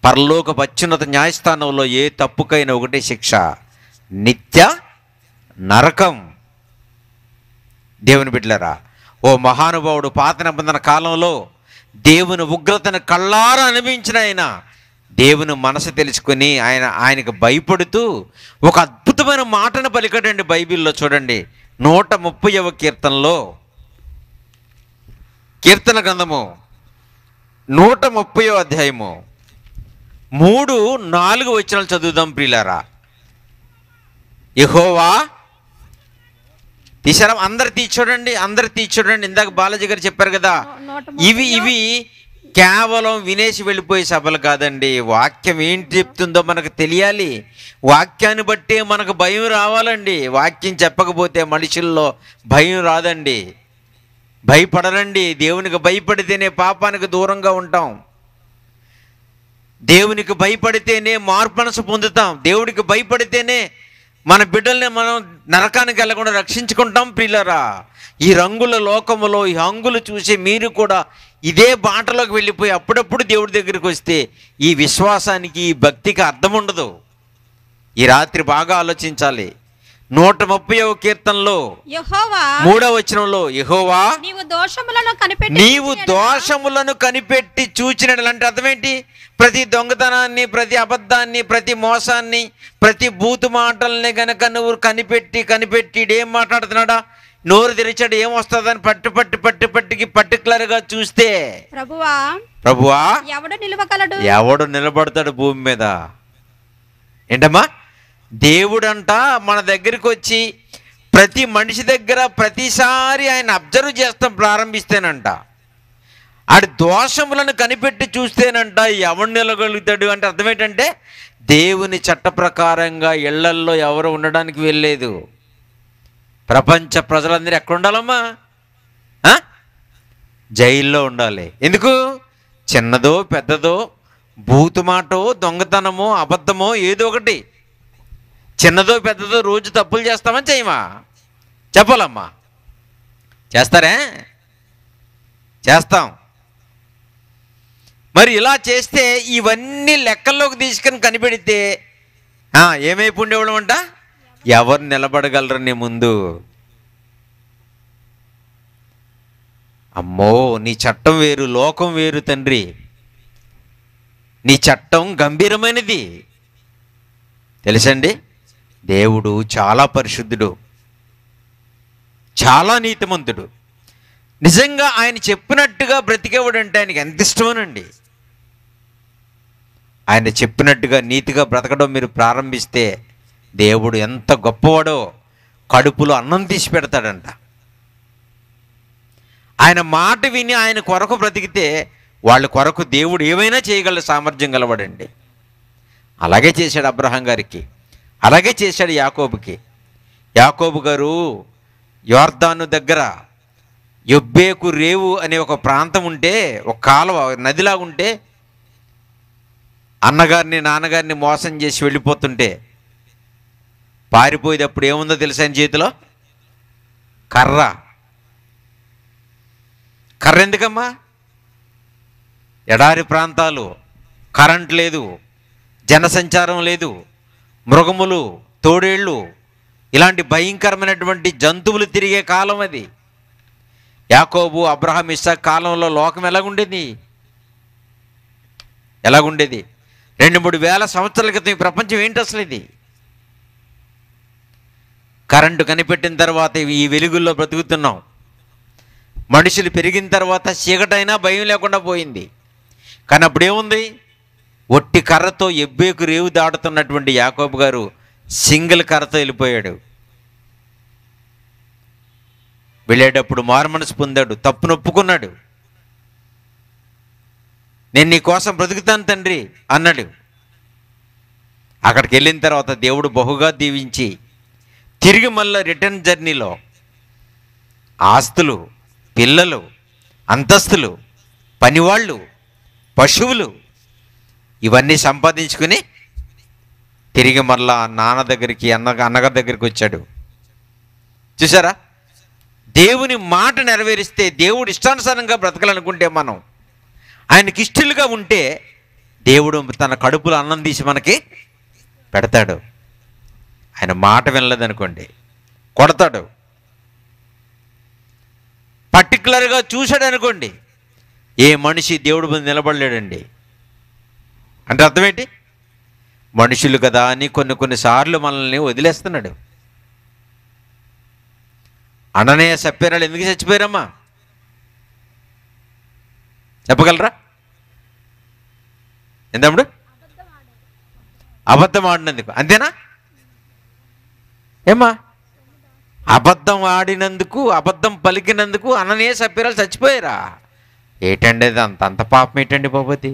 పరలోకపు అత్యున్నత న్యాయస్థానంలో ఏ తప్పుకైనా ఒకటే శిక్ష, నిత్య నరకం. దేవుని బిడ్డలారా, ఓ మహానుభావుడు పాత నిబంధన కాలంలో దేవుని ఉగ్రతను కళ్ళారా అనుభవించిన ఆయన దేవుని మనసు తెలుసుకుని ఆయనకు భయపడుతూ ఒక అద్భుతమైన మాటను పలికాడండి. బైబిల్లో చూడండి, 130వ కీర్తనలో, కీర్తన గ్రంథము 130వ అధ్యాయము 3-4 వచనాలు చదువుదాం ప్రియులారా. యెహోవా తీసారా? అందరు తీర్చూడండి, అందరు తీర్చూడండి. ఇందాక బాలాజీ గారు చెప్పారు కదా, ఇవి కేవలం వినేసి వెళ్ళిపోయే సభలు కాదండి. వాక్యం ఏంటి చెప్తుందో మనకు తెలియాలి, వాక్యాన్ని బట్టే మనకు భయం రావాలండి. వాక్యం చెప్పకపోతే మనుషుల్లో భయం రాదండి, భయపడరండి. దేవునికి భయపడితేనే పాపానికి దూరంగా ఉంటాం, దేవునికి భయపడితేనే మార్పనసు పొందుతాం, దేవుడికి భయపడితేనే మన బిడ్డల్ని మనం నరకానికి వెళ్ళకుండా రక్షించుకుంటాం. ప్రియులారా, ఈ రంగుల లోకములో ఈ హంగులు చూసి మీరు కూడా ఇదే బాటలోకి వెళ్ళిపోయి అప్పుడప్పుడు దేవుడి దగ్గరికి వస్తే ఈ విశ్వాసానికి, ఈ భక్తికి అర్థం ఉండదు. ఈ రాత్రి బాగా ఆలోచించాలి. 130వ కీర్తనలో 3వ వచనంలో, యెహోవా నీవు దోషములను కనిపెట్టి చూచినట్లు. అంటే అర్థం ఏంటి? ప్రతి దొంగతనాన్ని, ప్రతి అబద్ధాన్ని, ప్రతి మోసాన్ని, ప్రతి బూతు మాటల్ని గనక నువ్వు కనిపెట్టి ఏం మాట్లాడుతున్నాడా, నోరు తెరిచాడు ఏమొస్తుందని పట్టుకి పర్టికులర్గా చూస్తే, ప్రభువా ఎవడు నిలబడతాడు భూమి మీద? ఏంటమ్మా? దేవుడంట మన దగ్గరికి వచ్చి ప్రతి మనిషి దగ్గర ప్రతిసారి ఆయన అబ్జర్వ్ చేస్తాం ప్రారంభిస్తేనంట, ఆడి దోషములను కనిపెట్టి చూస్తేనంట ఎవడు నిలగలుగుతాడు. అంటే అర్థం ఏంటంటే దేవుని చట్ట ప్రకారంగా ఇళ్లల్లో ఎవరు ఉండడానికి వెళ్ళలేదు. ప్రపంచ ప్రజలందరూ ఎక్కడ ఉండాలమ్మా? జైల్లో ఉండాలి. ఎందుకు? చిన్నదో పెద్దదో, బూతుమాటో, దొంగతనమో, అబద్ధమో, ఏదో ఒకటి, చిన్నదో పెద్దదో రోజు తప్పులు చేస్తామా చేయమా? చెప్పాలమ్మా. చేస్తారే? చేస్తాం. మరి ఇలా చేస్తే ఇవన్నీ లెక్కల్లోకి తీసుకొని కనిపెడితే ఏమైపు ఉండేవాళ్ళం అంట? ఎవరు నిలబడగలరు నీ ముందు? అమ్మో, నీ చట్టం వేరు, లోకం వేరు తండ్రి. నీ చట్టం గంభీరమైనది తెలుసండి. దేవుడు చాలా పరిశుద్ధుడు, చాలా నీతిమంతుడు. నిజంగా ఆయన చెప్పినట్టుగా బ్రతికేవాడంటే ఆయనకి ఎంత ఇష్టమోనండి. ఆయన చెప్పినట్టుగా నీతిగా బ్రతకడం మీరు ప్రారంభిస్తే దేవుడు ఎంత గొప్పవాడో కడుపులో అన్నం తీసి పెడతాడంట. ఆయన మాట విని ఆయన కొరకు బ్రతికితే వాళ్ళ కొరకు దేవుడు ఏమైనా చేయగల సామర్థ్యం గలవాడండి. అలాగే చేశాడు అబ్రహాం గారికి, అలాగే చేశాడు యాకోబుకి. యాకోబు గారు యోర్దాను దగ్గర యొబ్బేకు రేవు అనే ఒక ప్రాంతం ఉంటే, ఒక కాలువ నదిలాగుంటే, అన్నగారిని నాన్నగారిని మోసం చేసి వెళ్ళిపోతుంటే పారిపోయేటప్పుడు ఏముందో తెలుసా ఆయన చేతిలో? కర్ర. కర్ర ఎందుకమ్మా? ఎడారి ప్రాంతాలు, కరెంట్ లేదు, జనసంచారం లేదు, మృగములు, తోడేళ్ళు, ఇలాంటి భయంకరమైనటువంటి జంతువులు తిరిగే కాలం అది. యాకోబు, అబ్రహాం, ఇస్సాకు కాలంలో లోకం ఎలాగుండేది? 2-3 వేల సంవత్సరాల క్రితం ఈ ప్రపంచం ఏంటి అసలు? ఇది కరెంటు కనిపెట్టిన తర్వాత ఈ వెలుగుల్లో బ్రతుకుతున్నాం. మనుషులు పెరిగిన తర్వాత చీకటైనా భయం లేకుండా పోయింది. కానీ అప్పుడేముంది? ఒట్టి కర్రతో ఎబ్బేకు రేవు దాటుతున్నటువంటి యాకోబు గారు సింగిల్ కర్రతో వెళ్ళిపోయాడు. వెళ్ళేటప్పుడు మారుమనసు పొందాడు, తప్పును ఒప్పుకున్నాడు. నేను నీ కోసం బ్రతుకుతాను తండ్రి అన్నాడు. అక్కడికి వెళ్ళిన తర్వాత దేవుడు బహుగా దీవించి తిరిగి మళ్ళీ రిటర్న్ జర్నీలో ఆస్తులు, పిల్లలు, అంతస్తులు, పనివాళ్ళు, పశువులు ఇవన్నీ సంపాదించుకుని తిరిగి మళ్ళా నాన్న దగ్గరికి, అన్నగారి దగ్గరికి వచ్చాడు. చూసారా? దేవుని మాట నెరవేరిస్తే, దేవుడు ఇష్టానుసారంగా బ్రతకాలనుకుంటే, మనం ఆయనకి ఇష్టలుగా ఉంటే దేవుడు తన కడుపులో అన్నం తీసి మనకి పెడతాడు. ఆయన మాట వినలేదనుకోండి, కొడతాడు. పర్టికులర్గా చూశాడు అనుకోండి, ఏ మనిషి దేవుడి ముందు నిలబడలేడండి. అంటే అర్థం ఏంటి? మనుషులు కదా అని కొన్నిసార్లు మనల్ని వదిలేస్తున్నాడు. అననీయ సప్ఫీరాలు ఎందుకు చచ్చిపోయారమ్మా? చెప్పగలరా? ఎంతప్పుడు? అబద్ధం ఆడినందుకు. అంతేనా? ఏమ్మా? అబద్ధం ఆడినందుకు, అబద్ధం పలికినందుకు అననీయ సప్ఫీరాలు చచ్చిపోయారా? ఏటండి అది? అంత పాపం ఏంటండి బాబోది?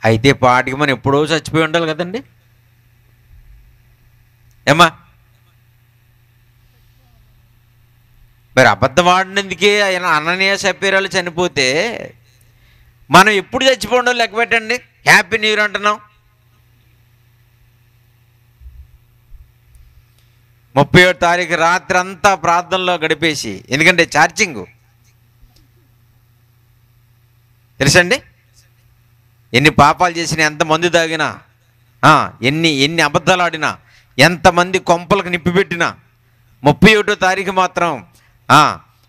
అయితే పాటికి మనం ఎప్పుడో చచ్చిపోయి ఉండాలి కదండి. ఏమ్మా? మరి అబద్ధం ఆడినందుకే ఆయన అననీయ సప్ఫీరాలు చనిపోతే మనం ఎప్పుడు చచ్చిపోవడం లెక్క పెట్టండి. హ్యాపీ న్యూ ఇయర్ అంటున్నాం. 31వ తారీఖు రాత్రి అంతా ప్రార్థనలో గడిపేసి, ఎందుకంటే ఛార్జింగ్ తెలుసండి, ఎన్ని పాపాలు చేసినా, ఎంత మందు తాగినా, ఎన్ని అబద్ధాలు ఆడినా, ఎంతమంది కొంపలకు నిప్పి పెట్టినా 31వ తారీఖు మాత్రం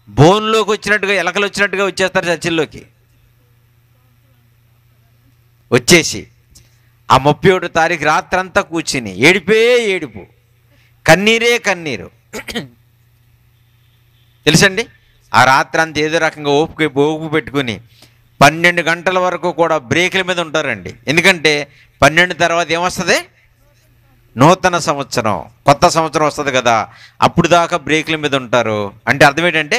బోన్లోకి వచ్చినట్టుగా, ఎలకలు వచ్చినట్టుగా వచ్చేస్తారు చర్చిల్లోకి. వచ్చేసి ఆ 31వ తారీఖు రాత్రి అంతా కూర్చుని ఏడిపే ఏడుపు, కన్నీరే కన్నీరు. తెలుసండి? ఆ రాత్రి అంతా ఏదో రకంగా ఓపు పెట్టుకుని 12 గంటల వరకు కూడా బ్రేకుల మీద ఉంటారండి. ఎందుకంటే 12 తర్వాత ఏమొస్తుంది? నూతన సంవత్సరం, కొత్త సంవత్సరం వస్తుంది కదా, అప్పుడు దాకా బ్రేకుల మీద ఉంటారు. అంటే అర్థం ఏంటంటే,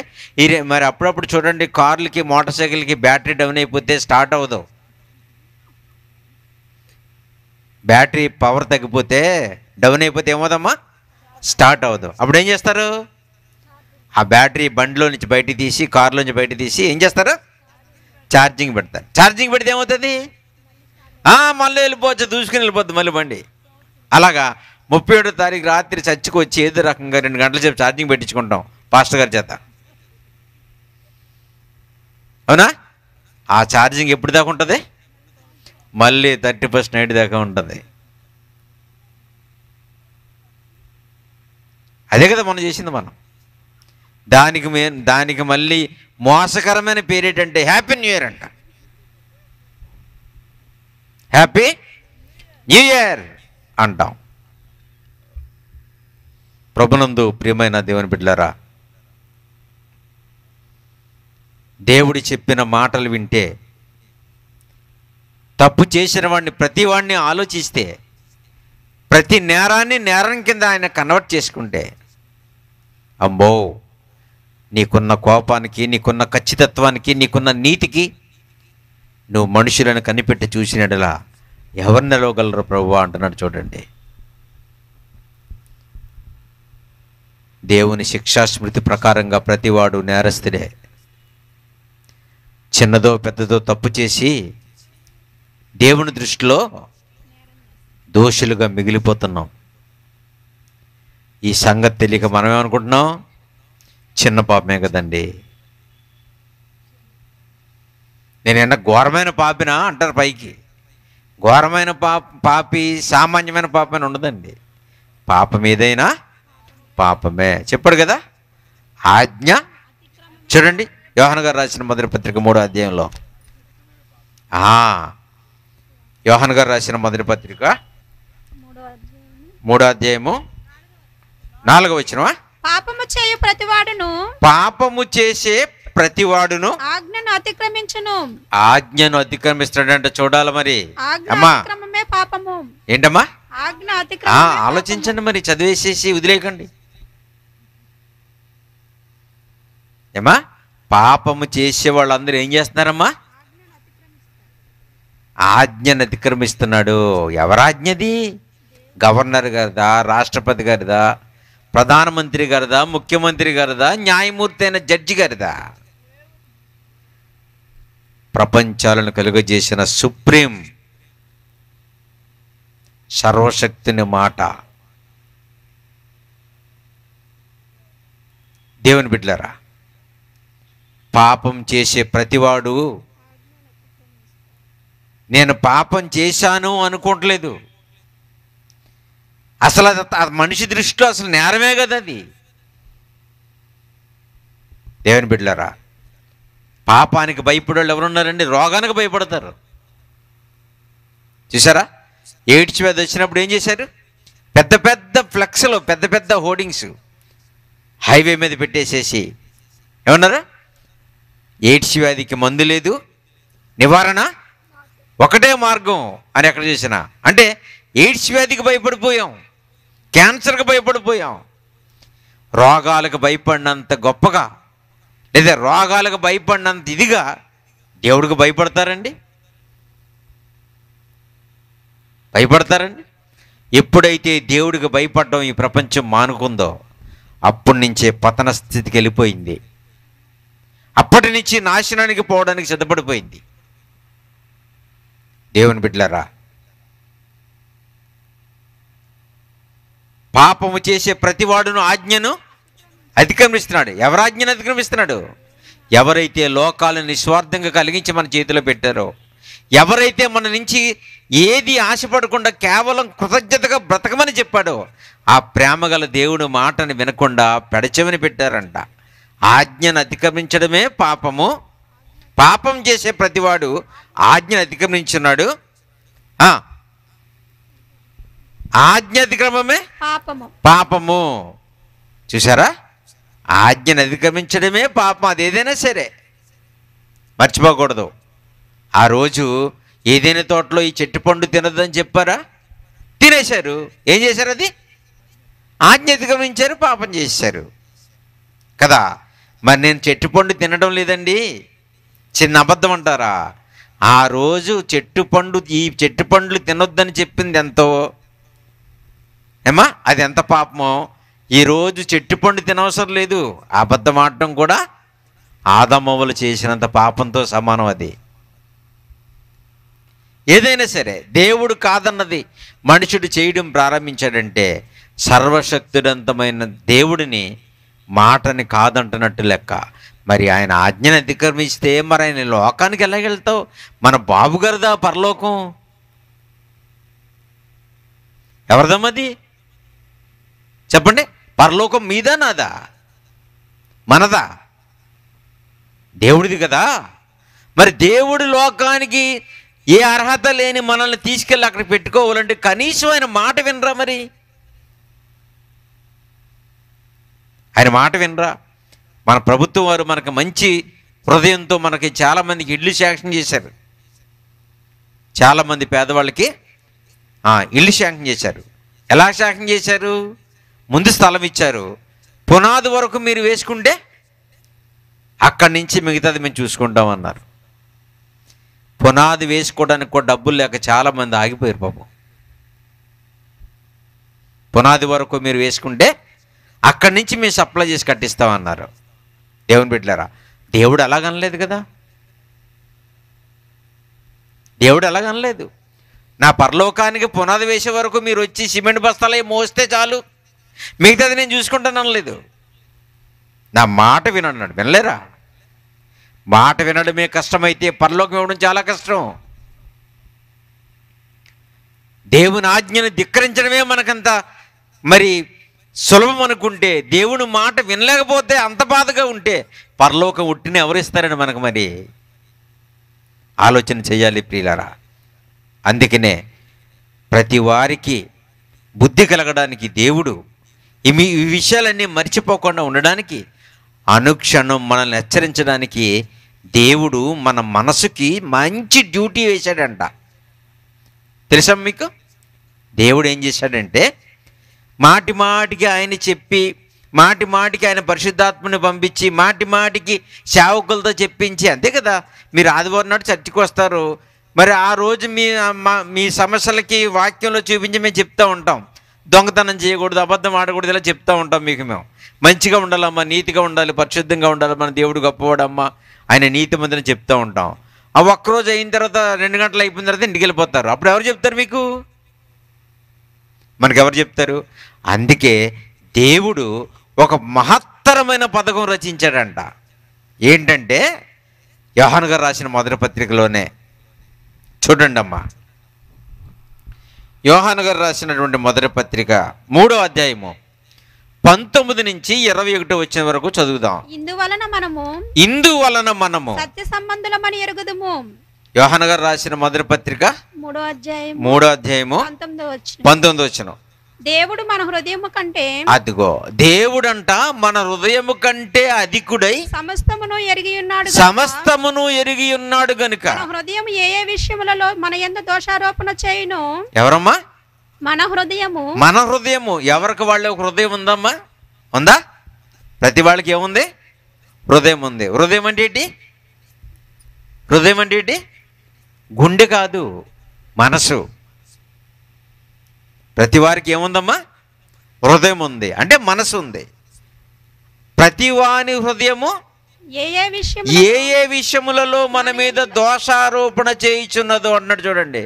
మరి అప్పుడప్పుడు చూడండి, కార్లకి, మోటార్ సైకిల్కి బ్యాటరీ డౌన్ అయిపోతే స్టార్ట్ అవ్వదు. బ్యాటరీ పవర్ తగ్గిపోతే, డౌన్ అయిపోతే ఏమవుదమ్మా? స్టార్ట్ అవ్వదు. అప్పుడు ఏం చేస్తారు? ఆ బ్యాటరీ బండిలో నుంచి బయటికి తీసి, కారులో నుంచి బయటికి తీసి ఏం చేస్తారు? ఛార్జింగ్ పెడతారు. ఛార్జింగ్ పెడితే ఏమవుతుంది? మళ్ళీ వెళ్ళిపోవచ్చు, దూసుకుని వెళ్ళిపోద్ది మళ్ళీ బండి. అలాగా 31వ తారీఖు రాత్రి చర్చికి వచ్చి ఏదో రకంగా 2 గంటల సేపు ఛార్జింగ్ పెట్టించుకుంటాం పాస్టర్ గారి చేత. అవునా? ఆ ఛార్జింగ్ ఎప్పుడు దాకా ఉంటుంది? మళ్ళీ 31st నైట్ దాకా ఉంటుంది. అదే కదా మనం చేసింది. మనం దానికి మళ్ళీ మోసకరమైన పేరు ఏంటంటే హ్యాపీ న్యూ ఇయర్ అంట. హ్యాపీ న్యూ ఇయర్ అంటాం. ప్రభునందు ప్రియమైన దేవుని బిడ్డలారా, దేవుడి చెప్పిన మాటలు వింటే, తప్పు చేసిన వాడిని, ప్రతి వాడిని ఆలోచిస్తే, ప్రతి నేరాన్ని నేరం కింద ఆయన కన్వర్ట్ చేసుకుంటే, అమ్మో, నీకున్న కోపానికి, నీకున్న ఖచ్చితత్వానికి, నీకున్న నీతికి నువ్వు మనుషులను కనిపెట్టి చూసినట్లా ఎవరు నిలవగలరు ప్రభువా అంటున్నాడు. చూడండి, దేవుని శిక్షాస్మృతి ప్రకారంగా ప్రతివాడు నేరస్తుడే. చిన్నదో పెద్దదో తప్పు చేసి దేవుని దృష్టిలో దోషులుగా మిగిలిపోతున్నాం. ఈ సంగతి తెలియక మనం ఏమనుకుంటున్నాం? చిన్న పాపమే కదండి, నేను ఘోరమైన పాపినా అంటారు పైకి, ఘోరమైన పాపి, సామాన్యమైన పాపం ఉండదండి. పాపం ఏదైనా పాపమే చెప్పాడు కదా. ఆజ్ఞ చూడండి, యోహాను గారు రాసిన మొదటి పత్రిక 3వ అధ్యాయంలో, యోహాను గారు రాసిన మొదటి పత్రిక 3వ అధ్యాయము 4వ వచనమా? పాపము చేయు ప్రతివాడును, పాపము చేసే ప్రతివాడును ఆజ్ఞను అతిక్రమించును. ఆజ్ఞను అతిక్రమిస్తాడంటే చూడాలి మరి. ఆజ్ఞ అమ్మా అతిక్రమమే పాపము. ఏంటమ్మా? ఆజ్ఞ అతిక్రమమే ఆలోచించండి మరి, చదివేసేసి వదిలేయకండి. ఏమా పాపము చేసే వాళ్ళందరూ ఏం చేస్తున్నారమ్మా? ఆజ్ఞను అతిక్రమిస్తున్నాడు. ఎవరాజ్ఞది? గవర్నర్ గారిదా, రాష్ట్రపతి గారిదా, ప్రధానమంత్రి గారిదా, ముఖ్యమంత్రి గారిదా, న్యాయమూర్తి అయిన జడ్జి గారిదా? ప్రపంచాలను కలుగజేసిన సుప్రీం సర్వశక్తిని మాట. దేవుని బిడ్డలారా, పాపం చేసే ప్రతివాడు నేను పాపం చేశాను అనుకోవట్లేదు. అసలు అది మనిషి దృష్టిలో అసలు నేరమే కదా అది. దేవుని బిడ్డలారా, పాపానికి భయపడే వాళ్ళు ఎవరున్నారండి? రోగానికి భయపడతారు. చూసారా, ఎయిడ్స్ వ్యాధి వచ్చినప్పుడు ఏం చేశారు? పెద్ద పెద్ద ఫ్లెక్స్లు, పెద్ద పెద్ద హోర్డింగ్స్ హైవే మీద పెట్టేసేసి ఏమన్నారు? ఎయిడ్స్ వ్యాధికి మందు లేదు, నివారణ ఒకటే మార్గం అని ఎక్కడ చేసినా. అంటే ఎయిడ్స్ వ్యాధికి భయపడిపోయాం, క్యాన్సర్కి భయపడిపోయాం. రోగాలకు భయపడినంత గొప్పగా, లేదా రోగాలకు భయపడినంత ఇదిగా దేవుడికి భయపడతారండి? భయపడతారండి? ఎప్పుడైతే దేవుడికి భయపడడం ఈ ప్రపంచం మానుకుందో అప్పటి నుంచే పతన స్థితికి వెళ్ళిపోయింది. అప్పటి నుంచి నాశనానికి పోవడానికి సిద్ధపడిపోయింది. దేవుని బిడ్డలారా, పాపము చేసే ప్రతివాడును ఆజ్ఞను అతిక్రమిస్తున్నాడు. ఎవరాజ్ఞను అతిక్రమిస్తున్నాడు? ఎవరైతే లోకాలను నిస్వార్థంగా కలిగించి మన చేతిలో పెట్టారో, ఎవరైతే మన నుంచి ఏది ఆశపడకుండా కేవలం కృతజ్ఞతగా బ్రతకమని చెప్పాడో, ఆ ప్రేమగల దేవుడు మాటని వినకుండా పెడచెవిని పెట్టారంట. ఆజ్ఞను అతిక్రమించడమే పాపము. పాపం చేసే ప్రతివాడు ఆజ్ఞను అతిక్రమించున్నాడు. ఆజ్ఞ అతిక్రమమే పాపము. చూసారా, ఆజ్ఞను అతిక్రమించడమే పాపం. అది ఏదైనా సరే మర్చిపోకూడదు. ఆ రోజు ఏదైనా తోటలో ఈ చెట్టు పండు తినదని చెప్పారా? తినేశారు. ఏం చేశారు? అది ఆజ్ఞ అతిక్రమించారు, పాపం చేశారు కదా. మరి నేను చెట్టు పండు తినడం లేదండి, చిన్న అబద్ధం అంటారా? ఆ రోజు ఈ చెట్టు పండ్లు తినొద్దని చెప్పింది ఎంతో ఏమా, అది ఎంత పాపమో. ఈరోజు చెట్టు పండు తినవసరం లేదు, అబద్ధం ఆడటం కూడా ఆదమవ్వలు చేసినంత పాపంతో సమానం. అది ఏదైనా సరే దేవుడు కాదన్నది మనుషుడు చేయడం ప్రారంభించాడంటే సర్వశక్తుడంతమైన దేవుడిని మాటని కాదంటున్నట్టు లెక్క. మరి ఆయన ఆజ్ఞను అతిక్రమిస్తే మరి ఆయన లోకానికి ఎలాగెళ్తావు? మన బాబుగారిదా పరలోకం? ఎవరిదమ్మది చెప్పండి? పరలోకం మీదా నాదా? మనదా? దేవుడిది కదా. మరి దేవుడి లోకానికి ఏ అర్హత లేని మనల్ని తీసుకెళ్ళి అక్కడ పెట్టుకోవాలంటే కనీసం ఆయన మాట వినరా? మరి ఆయన మాట వినరా? మన ప్రభుత్వం వారు మనకు మంచి హృదయంతో మనకి చాలామందికి ఇల్లు శాంక్షన్ చేశారు. చాలామంది పేదవాళ్ళకి ఇల్లు శాంక్షన్ చేశారు. ఎలా శాంక్షన్ చేశారు? ముందు స్థలం ఇచ్చారు, పునాది వరకు మీరు వేసుకుంటే అక్కడి నుంచి మిగతాది మేము చూసుకుంటామన్నారు. పునాది వేసుకోవడానికి కూడా డబ్బులు లేక చాలామంది ఆగిపోయారు పాపం. పునాది వరకు మీరు వేసుకుంటే అక్కడి నుంచి మేము సప్లై చేసి కట్టిస్తామన్నారు. దేవుని బిడ్డలారా, దేవుడు అలాగనలేదు కదా. దేవుడు అలాగనలేదు. నా పరలోకానికి పునాది వేసే వరకు మీరు వచ్చి సిమెంట్ బస్తాలే మోస్తే చాలు, మిగతాది నేను చూసుకుంటాను అనలేదు. నా మాట వినన్నాడు. వినలేరా? మాట వినడమే కష్టమైతే పరలోకం ఇవ్వడం చాలా కష్టం. దేవుని ఆజ్ఞను ధిక్కరించడమే మనకంత మరి సులభం అనుకుంటే, దేవుని మాట వినలేకపోతే అంత బాధగా ఉంటే పరలోకం ఉట్టిని ఎవరిస్తారని మనకు మరి ఆలోచన చేయాలి ప్రియులారా. అందుకనే ప్రతి వారికి బుద్ధి కలగడానికి దేవుడు ఈ విషయాలన్నీ మర్చిపోకుండా ఉండడానికి, అనుక్షణం మనల్ని హెచ్చరించడానికి దేవుడు మన మనసుకి మంచి డ్యూటీ వేశాడంట. తెలుసా మీకు? దేవుడు ఏం చేశాడంటే, మాటి మాటికి ఆయన చెప్పి, మాటి మాటికి ఆయన పరిశుద్ధాత్మని పంపించి, మాటి మాటికి సేవకులతో చెప్పించి, అంతే కదా. మీరు ఆదివారం నాడు చర్చికి వస్తారు, మరి ఆ రోజు మీ సమస్యలకి వాక్యంలో చూపించి మేము చెప్తూ ఉంటాం. దొంగతనం చేయకూడదు, అబద్ధం ఆడకూడదు, ఇలా చెప్తూ ఉంటాం మీకు. మేము మంచిగా ఉండాలమ్మా, నీతిగా ఉండాలి, పరిశుద్ధంగా ఉండాలి, మన దేవుడు గొప్పవాడమ్మా, ఆయన నీతి మందిని చెప్తూ ఉంటాం. ఆ ఒక్కరోజు అయిన తర్వాత 2 గంటలు అయిపోయిన తర్వాత ఇంటికి వెళ్ళిపోతారు. అప్పుడు ఎవరు చెప్తారు మీకు? మనకెవరు చెప్తారు? అందుకే దేవుడు ఒక మహత్తరమైన పథకం రచించాడంట. ఏంటంటే యోహాను గారు రాసిన మొదటి పత్రికలోనే చూడండి అమ్మా. యోహాను గారు రాసినటువంటి మొదటి పత్రిక 3వ అధ్యాయము 19 నుంచి 21 వచ్చిన వరకు చదువుదాం. ఇందువలన మనము సత్య సంబంధులమని ఎరుగుదుము. యోహాను గారు రాసిన మొదటి పత్రిక 3వ అధ్యాయము 19 వచనం. దేవుడు మన హృదయము కంటే, అదిగో దేవుడంట మన హృదయము కంటే అధికుడై సమస్తమును ఎరిగి ఉన్నాడు గనుక హృదయం ఏ విషయములలో మన యందు దోషారోపణ చేయును. ఎవరమ్మా? మన హృదయము. ఎవరికి వాళ్ళే ఒక హృదయం ఉందమ్మా? ఉందా? ప్రతి వాళ్ళకి ఏముంది? హృదయం ఉంది. హృదయం అంటే ఏంటి? హృదయం అంటే ఏంటి? గుండె కాదు, మనసు. ప్రతి వారికి ఏముందమ్మా? హృదయం ఉంది, అంటే మనసు ఉంది. ప్రతి వాని హృదయము ఏ ఏ విషయములలో మన మీద దోషారోపణ చేయుచున్నదో అన్నాడు. చూడండి,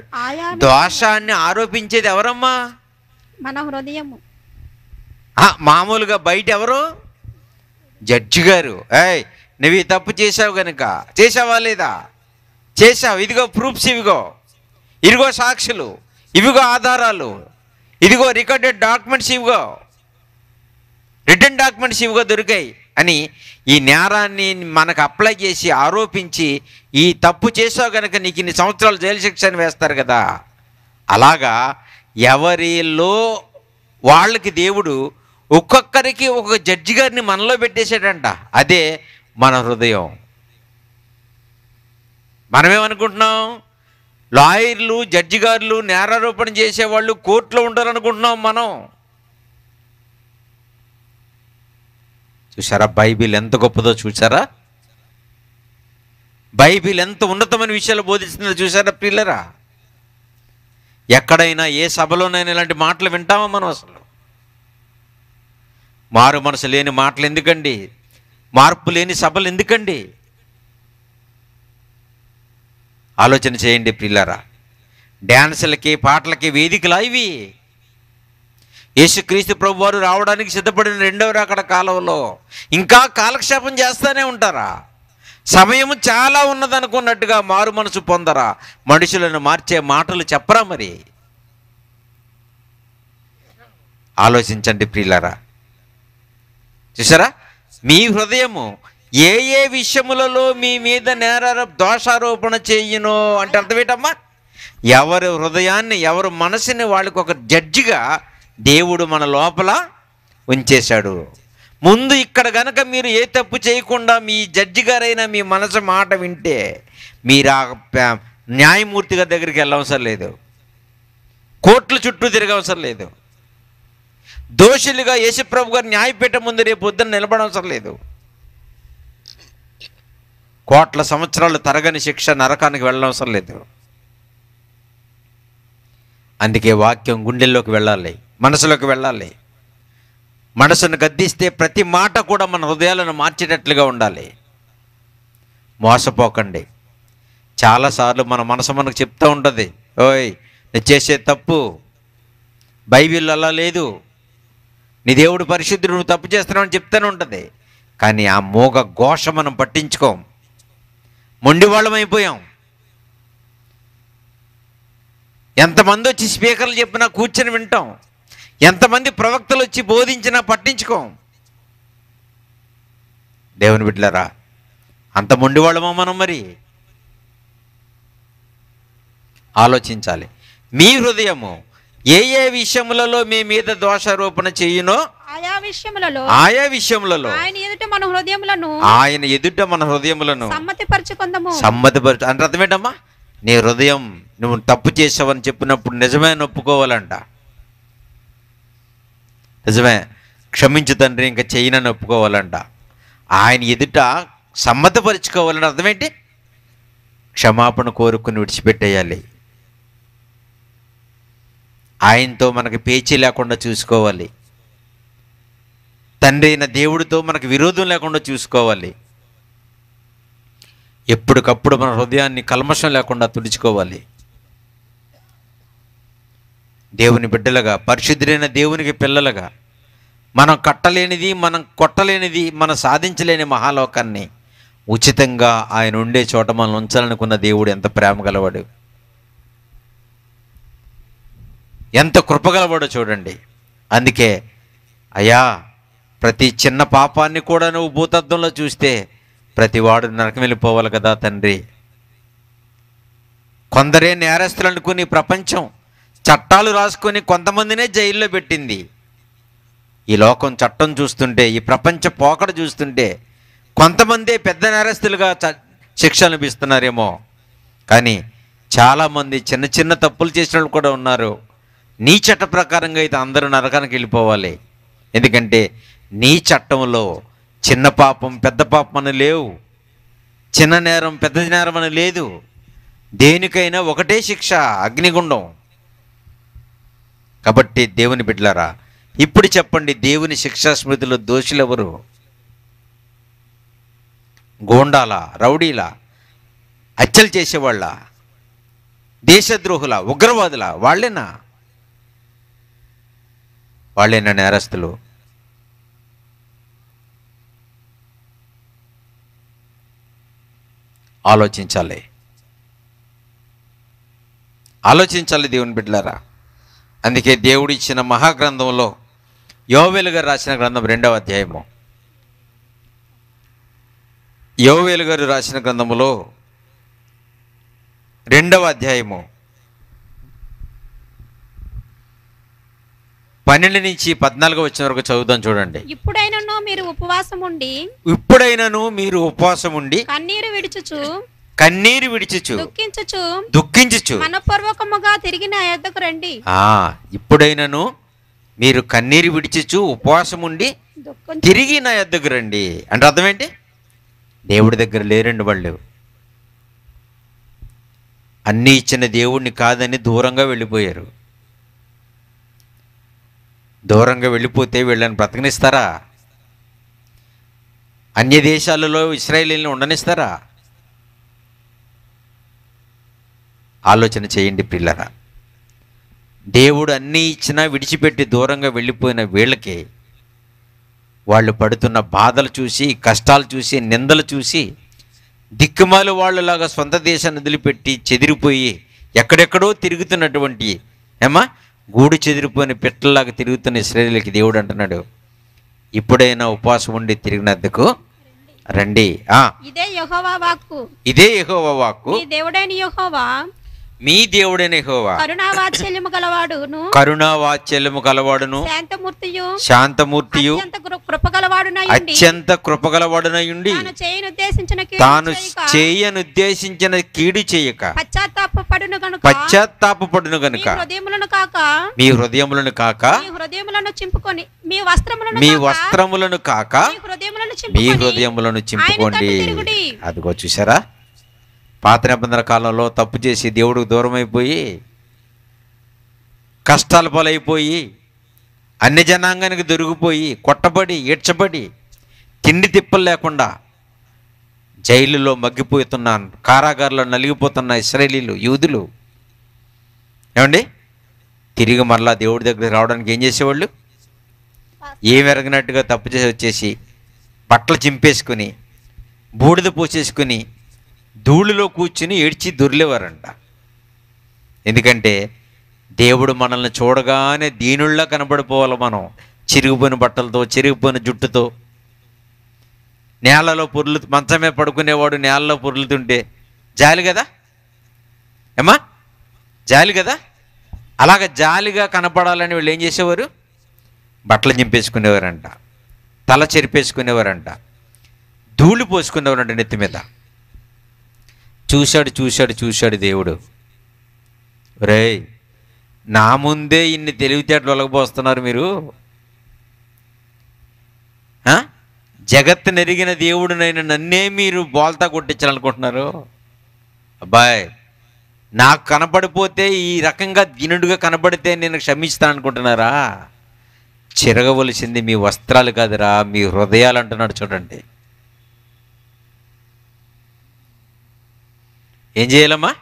దోషాన్ని ఆరోపించేది ఎవరమ్మా? మన హృదయము. మామూలుగా బయట ఎవరు? జడ్జి గారు. ఏయ్, నువ్వు ఈ తప్పు చేసావు కనుక, చేసావా లేదా? చేసావు, ఇదిగో ప్రూఫ్స్, ఇదిగో సాక్షులు, ఇవిగో ఆధారాలు, ఇదిగో రికార్డెడ్ డాక్యుమెంట్స్, ఇవిగో రిటర్న్ డాక్యుమెంట్స్, ఇవిగో దొరికాయి అని ఈ నేరాన్ని మనకు అప్లై చేసి ఆరోపించి, ఈ తప్పు చేసావు కనుక నీకు ఇన్ని సంవత్సరాలు జైలు శిక్ష అని వేస్తారు కదా. అలాగా ఎవరిలో వాళ్ళకి దేవుడు ఒక్కొక్కరికి ఒక జడ్జి గారిని మనలో పెట్టేశాడంట. అదే మన హృదయం. మనమేమనుకుంటున్నాం? లాయర్లు, జడ్జి గారులు, నేరారోపణ చేసేవాళ్ళు కోర్టులో ఉంటారనుకుంటున్నాం మనం. చూసారా బైబిల్ ఎంత గొప్పదో? చూసారా బైబిల్ ఎంత ఉన్నతమైన విషయాలు బోధిస్తుందో? చూసారా పిల్లరా? ఎక్కడైనా ఏ సభలోనైనా ఇలాంటి మాటలు వింటామా మనం? అసలు మారు మనసు లేని మాటలు ఎందుకండి? మార్పు లేని సభలు ఎందుకండి? ఆలోచన చేయండి పిల్లరా. డ్యాన్సులకి, పాటలకి వేదికలా ఇవి? యేసుక్రీస్తు ప్రభు వారు రావడానికి సిద్ధపడిన 2వ రాకడ కాలంలో ఇంకా కాలక్షేపం చేస్తూనే ఉంటారా? సమయం చాలా ఉన్నదనుకున్నట్టుగా మారు మనసు పొందరా? మనుషులను మార్చే మాటలు చెప్పరా? మరి ఆలోచించండి ప్రియులారా. చూసారా, మీ హృదయము ఏ ఏ విషయములలో మీ మీద దోషారోపణ చేయునో అంటే అర్థం ఏంటమ్మా? ఎవరి హృదయాన్ని, ఎవరి మనసుని వాళ్ళకి ఒక జడ్జిగా దేవుడు మన లోపల ఉంచేశాడు. ముందు ఇక్కడ గనక మీరు ఏ తప్పు చేయకుండా మీ జడ్జి గారైనా మీ మనసు మాట వింటే మీరు ఆ న్యాయమూర్తి గారి దగ్గరికి వెళ్ళవసరం లేదు, కోర్టుల చుట్టూ తిరగవసరం లేదు, దోషులుగా యేసుప్రభు గారు న్యాయపీఠం ముందు రేపు పొద్దున్న నిలబడవసరం లేదు. కోట్ల సంవత్సరాలు తరగని శిక్ష నరకానికి వెళ్ళవసరం లేదు. అందుకే వాక్యం గుండెల్లోకి వెళ్ళాలి, మనసులోకి వెళ్ళాలి. మనసును గద్దిస్తే ప్రతి మాట కూడా మన హృదయాలను మార్చేటట్లుగా ఉండాలి. మోసపోకండి. చాలాసార్లు మన మనసు మనకు చెప్తూ ఉంటుంది, ఓయ్ నువ్వు చేసే తప్పు, బైబిల్లో అలా లేదు, నీ దేవుడు పరిశుద్ధుడు, నువ్వు తప్పు చేస్తున్నావు అని చెప్తూనే ఉంటుంది. కానీ ఆ మోగ ఘోష మనం పట్టించుకోం, మొండివాళ్ళం అయిపోయాం. ఎంతమంది వచ్చి స్పీకర్లు చెప్పినా కూర్చొని వింటాం, ఎంతమంది ప్రవక్తలు వచ్చి బోధించినా పట్టించుకోం. దేవుని బిడ్డలారా, అంత మొండివాళ్ళమా మనం? మరి ఆలోచించాలి. మీ హృదయము ఏ ఏ విషయములలో మీ మీద దోషారోపణ చేయునో ఆయా విషయములలో ఆయన ఎదుట మన హృదయములను సమ్మతిపరచు అంటే అర్థం ఏంటమ్మా? నీ హృదయం నువ్వు తప్పు చేసావని చెప్పినప్పుడు నిజమే ఒప్పుకోవాలంట. నిజమే, క్షమించు తండ్రి, ఇంకా చేయనని ఒప్పుకోవాలంట. ఆయన ఎదుట సమ్మతపరుచుకోవాలని అర్థం ఏంటి? క్షమాపణ కోరుకుని విడిచిపెట్టేయాలి. ఆయనతో మనకి పేచీ లేకుండా చూసుకోవాలి. తండ్రి అయిన దేవుడితో మనకు విరోధం లేకుండా చూసుకోవాలి. ఎప్పటికప్పుడు మన హృదయాన్ని కల్మషం లేకుండా తుడుచుకోవాలి. దేవుని బిడ్డలుగా, పరిశుద్ధులైన దేవునికి పిల్లలుగా, మనం కట్టలేనిది, మనం కొట్టలేనిది, మనం సాధించలేని మహాలోకాన్ని ఉచితంగా ఆయన ఉండే చోట మనం ఉంచాలనుకున్న దేవుడు ఎంత ప్రేమ గలవాడు, ఎంత కృపగలవాడో చూడండి. అందుకే అయ్యా, ప్రతి చిన్న పాపాన్ని కూడా నువ్వు భూతద్దంలో చూస్తే ప్రతివాడు నరకం వెళ్ళిపోవాలి కదా తండ్రి. కొందరే నేరస్తులు అనుకుని ప్రపంచం చట్టాలు రాసుకొని కొంతమందినే జైల్లో పెట్టింది. ఈ లోకం చట్టం చూస్తుంటే, ఈ ప్రపంచ పోకడ చూస్తుంటే కొంతమందే పెద్ద నేరస్తులుగా శిక్ష అనిపిస్తున్నారేమో. కానీ చాలామంది చిన్న చిన్న తప్పులు చేసిన వాళ్ళు కూడా ఉన్నారు. నీ చట్ట ప్రకారంగా అయితే అందరూ నరకానికి వెళ్ళిపోవాలి. ఎందుకంటే నీ చట్టంలో చిన్న పాపం పెద్ద పాపం అని లేవు, చిన్న నేరం పెద్ద నేరం అని లేదు. దేనికైనా ఒకటే శిక్ష, అగ్నిగుండం. కాబట్టి దేవుని బిడ్డలారా, ఇప్పుడు చెప్పండి, దేవుని శిక్షా స్మృతిలో దోషులు ఎవరు? గోండాల, రౌడీల, హత్యలు చేసేవాళ్ళ, దేశద్రోహుల, ఉగ్రవాదుల? వాళ్ళేనా నేరస్తులు? ఆలోచించాలి దేవుని బిడ్డలారా. అందుకే దేవుడు ఇచ్చిన మహాగ్రంథంలో యోవేలు గారు రాసిన గ్రంథం 2వ అధ్యాయము, యోవేలు గారు రాసిన గ్రంథములో 2వ అధ్యాయము 12 నుంచి 14 వచ్చిన వరకు చదువుదాం చూడండి. ఇప్పుడైనను మీరు ఉపవాసం ఉండి కన్నీరు విడిచుచు దుఃఖించుచు మనపూర్వకముగా తిరిగి నా యొద్దకు రండి. ఇప్పుడైనను మీరు కన్నీరు విడిచుచు ఉపవాసం ఉండి తిరిగి నా యొద్దకు రండి అంటే అర్థం ఏంటి? దేవుడి దగ్గర లేరండి వాళ్ళు. అన్నీ ఇచ్చిన దేవుడిని కాదని దూరంగా వెళ్ళిపోయారు. దూరంగా వెళ్ళిపోతే వీళ్ళని బ్రతకనిస్తారా? అన్య దేశాలలో ఇశ్రాయేలీలను ఉండనిస్తారా? ఆలోచన చేయండి పిల్లరా. దేవుడు అన్నీ ఇచ్చినా విడిచిపెట్టి దూరంగా వెళ్ళిపోయిన వీళ్ళకి వాళ్ళు పడుతున్న బాధలు చూసి, కష్టాలు చూసి, నిందలు చూసి దిక్కుమాలు వాళ్ళలాగా సొంత దేశాన్ని వదిలిపెట్టి చెదిరిపోయి ఎక్కడెక్కడో తిరుగుతున్నటువంటి గూడు చెదిరిపోయిన పిట్టల్లాగా తిరుగుతున్న ఇశ్రాయేలీయులకి దేవుడు అంటున్నాడు, ఇప్పుడైనా ఉపవాసం ఉండి తిరిగినందుకు రండి. ఇదే యెహోవా వాక్కు. మీ దేవుడైన యెహోవా కరుణావాత్సల్యము గలవాడును శాంతమూర్తియు అత్యంత కృపగలవాడునయుండి తాను చేయనుద్దేశించిన కీడు చేయక పశ్చాత్తాపపడును గనుక మీ హృదయములను కాక మీ వస్త్రములను కాక మీ హృదయములను చింపుకోండి. అదిగో చూసారా, పాత నిబంధన కాలంలో తప్పు చేసి దేవుడికి దూరం అయిపోయి కష్టాల పాలైపోయి అన్ని జనాంగానికి దొరికిపోయి కొట్టబడి ఈడ్చబడి తిండి తిప్పలు లేకుండా జైలులో మగ్గిపోతున్న, కారాగారంలో నలిగిపోతున్న ఇశ్రాయేలీలు, యూదులు తిరిగి మరలా దేవుడి దగ్గరికి రావడానికి ఏం చేసేవాళ్ళు? ఏమి ఎరగినట్టుగా తప్పు చేసి వచ్చేసి బట్టలు చింపేసుకుని బూడిద పోసేసుకుని ధూళిలో కూర్చుని ఏడ్చి దొర్లేవారంట. ఎందుకంటే దేవుడు మనల్ని చూడగానే దీనుల్లా కనబడిపోవాలి. మనం చిరిగిపోయిన బట్టలతో, చిరిగిపోయిన జుట్టుతో, నేలలో మంచమే పడుకునేవాడు నేలలో పొర్లుతుంటే జాలి కదా ఏమా, జాలి కదా. అలాగ జాలిగా కనపడాలని వీళ్ళు ఏం చేసేవారు? బట్టలు చింపేసుకునేవారంట, తల చెరిపేసుకునేవారంట, ధూళి పోసుకునేవారంట నెత్తి మీద. చూశాడు దేవుడు, రేయ్ నా ముందే ఇన్ని తెలివితేటలు ఒలగబోస్తున్నారు మీరు, జగత్తు నెరిగిన దేవుడినైన నన్నే మీరు బోల్తా కొట్టించాలనుకుంటున్నారు. అబ్బాయ్, నాకు కనబడిపోతే, ఈ రకంగా దీనుడుగా కనబడితే నేను క్షమిస్తాను అనుకుంటున్నారా? చిరగవలసింది మీ వస్త్రాలు కాదురా, మీ హృదయాలు అంటున్నాడు. చూడండి, ఏం చేయాలమ్మా?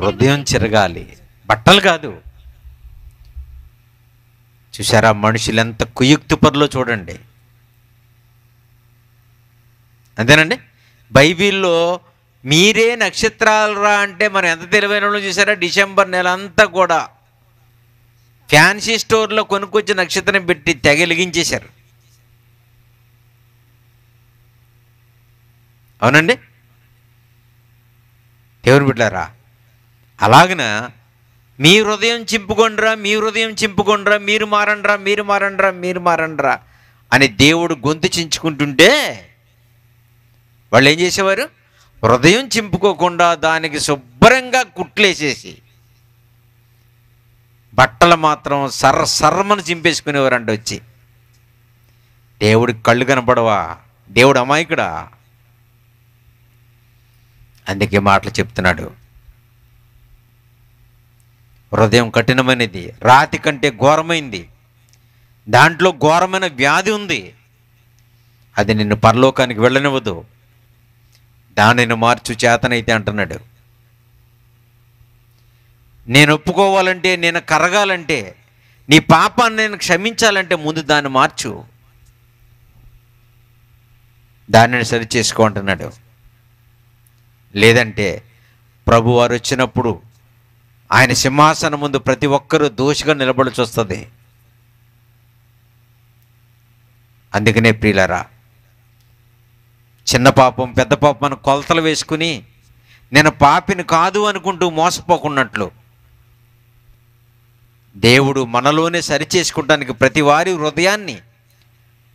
హృదయం చిరగాలి, బట్టలు కాదు. చూసారా మనుషులు ఎంత కుయుక్తి పరులో చూడండి. అంతేనండి. బైబిల్లో మీరే నక్షత్రాలు రా అంటే మనం ఎంత తెలివైన వాళ్ళు చూసారా? డిసెంబర్ నెల అంతా కూడా ఫ్యాన్సీ స్టోర్లో కొనుక్కొచ్చి నక్షత్రం పెట్టి తెగలిగించేశారు. అవునండి, దేవుని బిడ్డలారా. అలాగన మీ హృదయం చింపుకొండ్రా, మీ హృదయం చింపుకొండ్రా, మీరు మారండ్రా అని దేవుడు గొంతు చించుకుంటుంటే వాళ్ళు ఏం చేసేవారు? హృదయం చింపుకోకుండా దానికి శుభ్రంగా కుట్లేసేసి బట్టలు మాత్రం సర్రమని చింపేసుకునేవారంట వచ్చి. దేవుడికి కళ్ళు కనపడవా? దేవుడు అమాయకుడా? అందుకే మాటలు చెప్తున్నాడు. హృదయం కఠినమైనది, రాతి కంటే ఘోరమైంది, దాంట్లో ఘోరమైన వ్యాధి ఉంది, అది నిన్ను పరలోకానికి వెళ్ళనివ్వదు, దానిని మార్చు చేతనైతే అంటున్నాడు. నేను ఒప్పుకోవాలంటే, నేను కరగాలంటే, నీ పాపాన్ని నేను క్షమించాలంటే ముందు దాన్ని మార్చు, దానిని సరి చేసుకో అంటున్నాడు. లేదంటే ప్రభువారు వచ్చినప్పుడు ఆయన సింహాసనం ముందు ప్రతి ఒక్కరూ దోషిగా నిలబడాల్సి వస్తుంది. అందుకనే ప్రియులారా, చిన్న పాపం పెద్ద పాపం అని కొలతలు వేసుకుని నేను పాపిని కాదు అనుకుంటూ మోసపోకున్నట్లు దేవుడు మనలోనే సరిచేసుకుంటానికి ప్రతి వారి హృదయాన్ని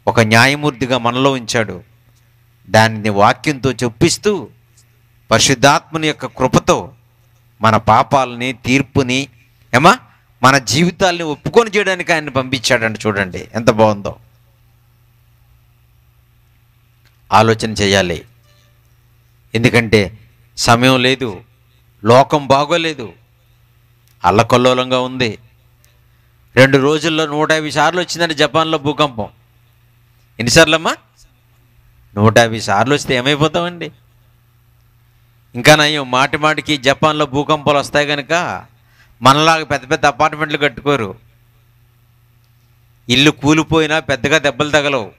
ఒక న్యాయమూర్తిగా మనలో ఉంచాడు. దానిని వాక్యంతో చొప్పిస్తూ పరిశుద్ధాత్మని యొక్క కృపతో మన పాపాలని, తీర్పుని, మన జీవితాలని ఒప్పుకొని చేయడానికి ఆయన పంపించాడండి. చూడండి ఎంత బాగుందో. ఆలోచన చేయాలి. ఎందుకంటే సమయం లేదు, లోకం బాగోలేదు, అల్లకల్లోలంగా ఉంది. 2 రోజుల్లో 150 సార్లు వచ్చిందండి జపాన్లో భూకంపం. ఎన్నిసార్లమ్మా? 150 సార్లు వస్తే ఏమైపోతామండి? ఇంకా నయం, మాటికి జపాన్లో భూకంపాలు వస్తాయి కనుక మనలాగా పెద్ద పెద్ద అపార్ట్మెంట్లు కట్టుకోరు. ఇల్లు కూలిపోయినా పెద్దగా దెబ్బలు తగలవు,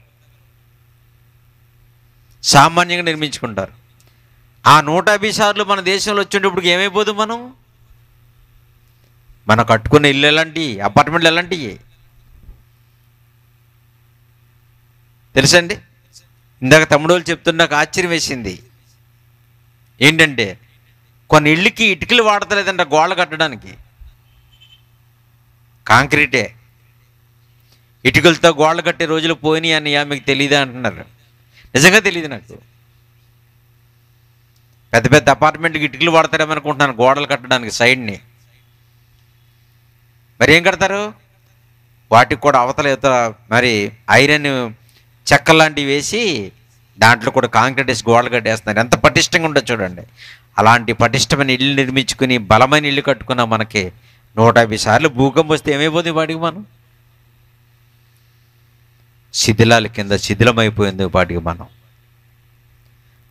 సామాన్యంగా నిర్మించుకుంటారు. ఆ 150 సార్లు మన దేశంలో వచ్చేటప్పుడు ఏమైపోదు? మనం కట్టుకున్న ఇల్లు ఎలాంటి, అపార్ట్మెంట్లు ఎలాంటివి తెలుసండి? ఇందాక తమ్ముడు వాళ్ళు చెప్తున్న నాకు ఆశ్చర్యం వేసింది. ఏంటంటే కొన్ని ఇళ్ళకి ఇటుకలు వాడతలేదంట గోడలు కట్టడానికి, కాంక్రీటే. ఇటుకలతో గోడలు కట్టే రోజులు పోయినాయి అని మీకు తెలియదా అంటున్నారు. నిజంగా తెలియదు నాకు. పెద్ద పెద్ద అపార్ట్మెంట్కి ఇటుకలు వాడతారేమనుకుంటున్నాను గోడలు కట్టడానికి సైడ్ని. మరి ఏం కడతారు? వాటికి కూడా అవతల మరి ఐరన్ చెక్కలాంటివి వేసి దాంట్లో కూడా కాంక్రీట్ వేసి గోడలు కట్టేస్తున్నారు. ఎంత పటిష్టంగా ఉండదు చూడండి. అలాంటి పటిష్టమైన ఇల్లు నిర్మించుకుని బలమైన ఇల్లు కట్టుకున్న మనకి 150 సార్లు భూకంపం వస్తే ఏమైపోతుంది వాటికి? శిథిలాల కింద శిథిలమైపోయింది వాటికి.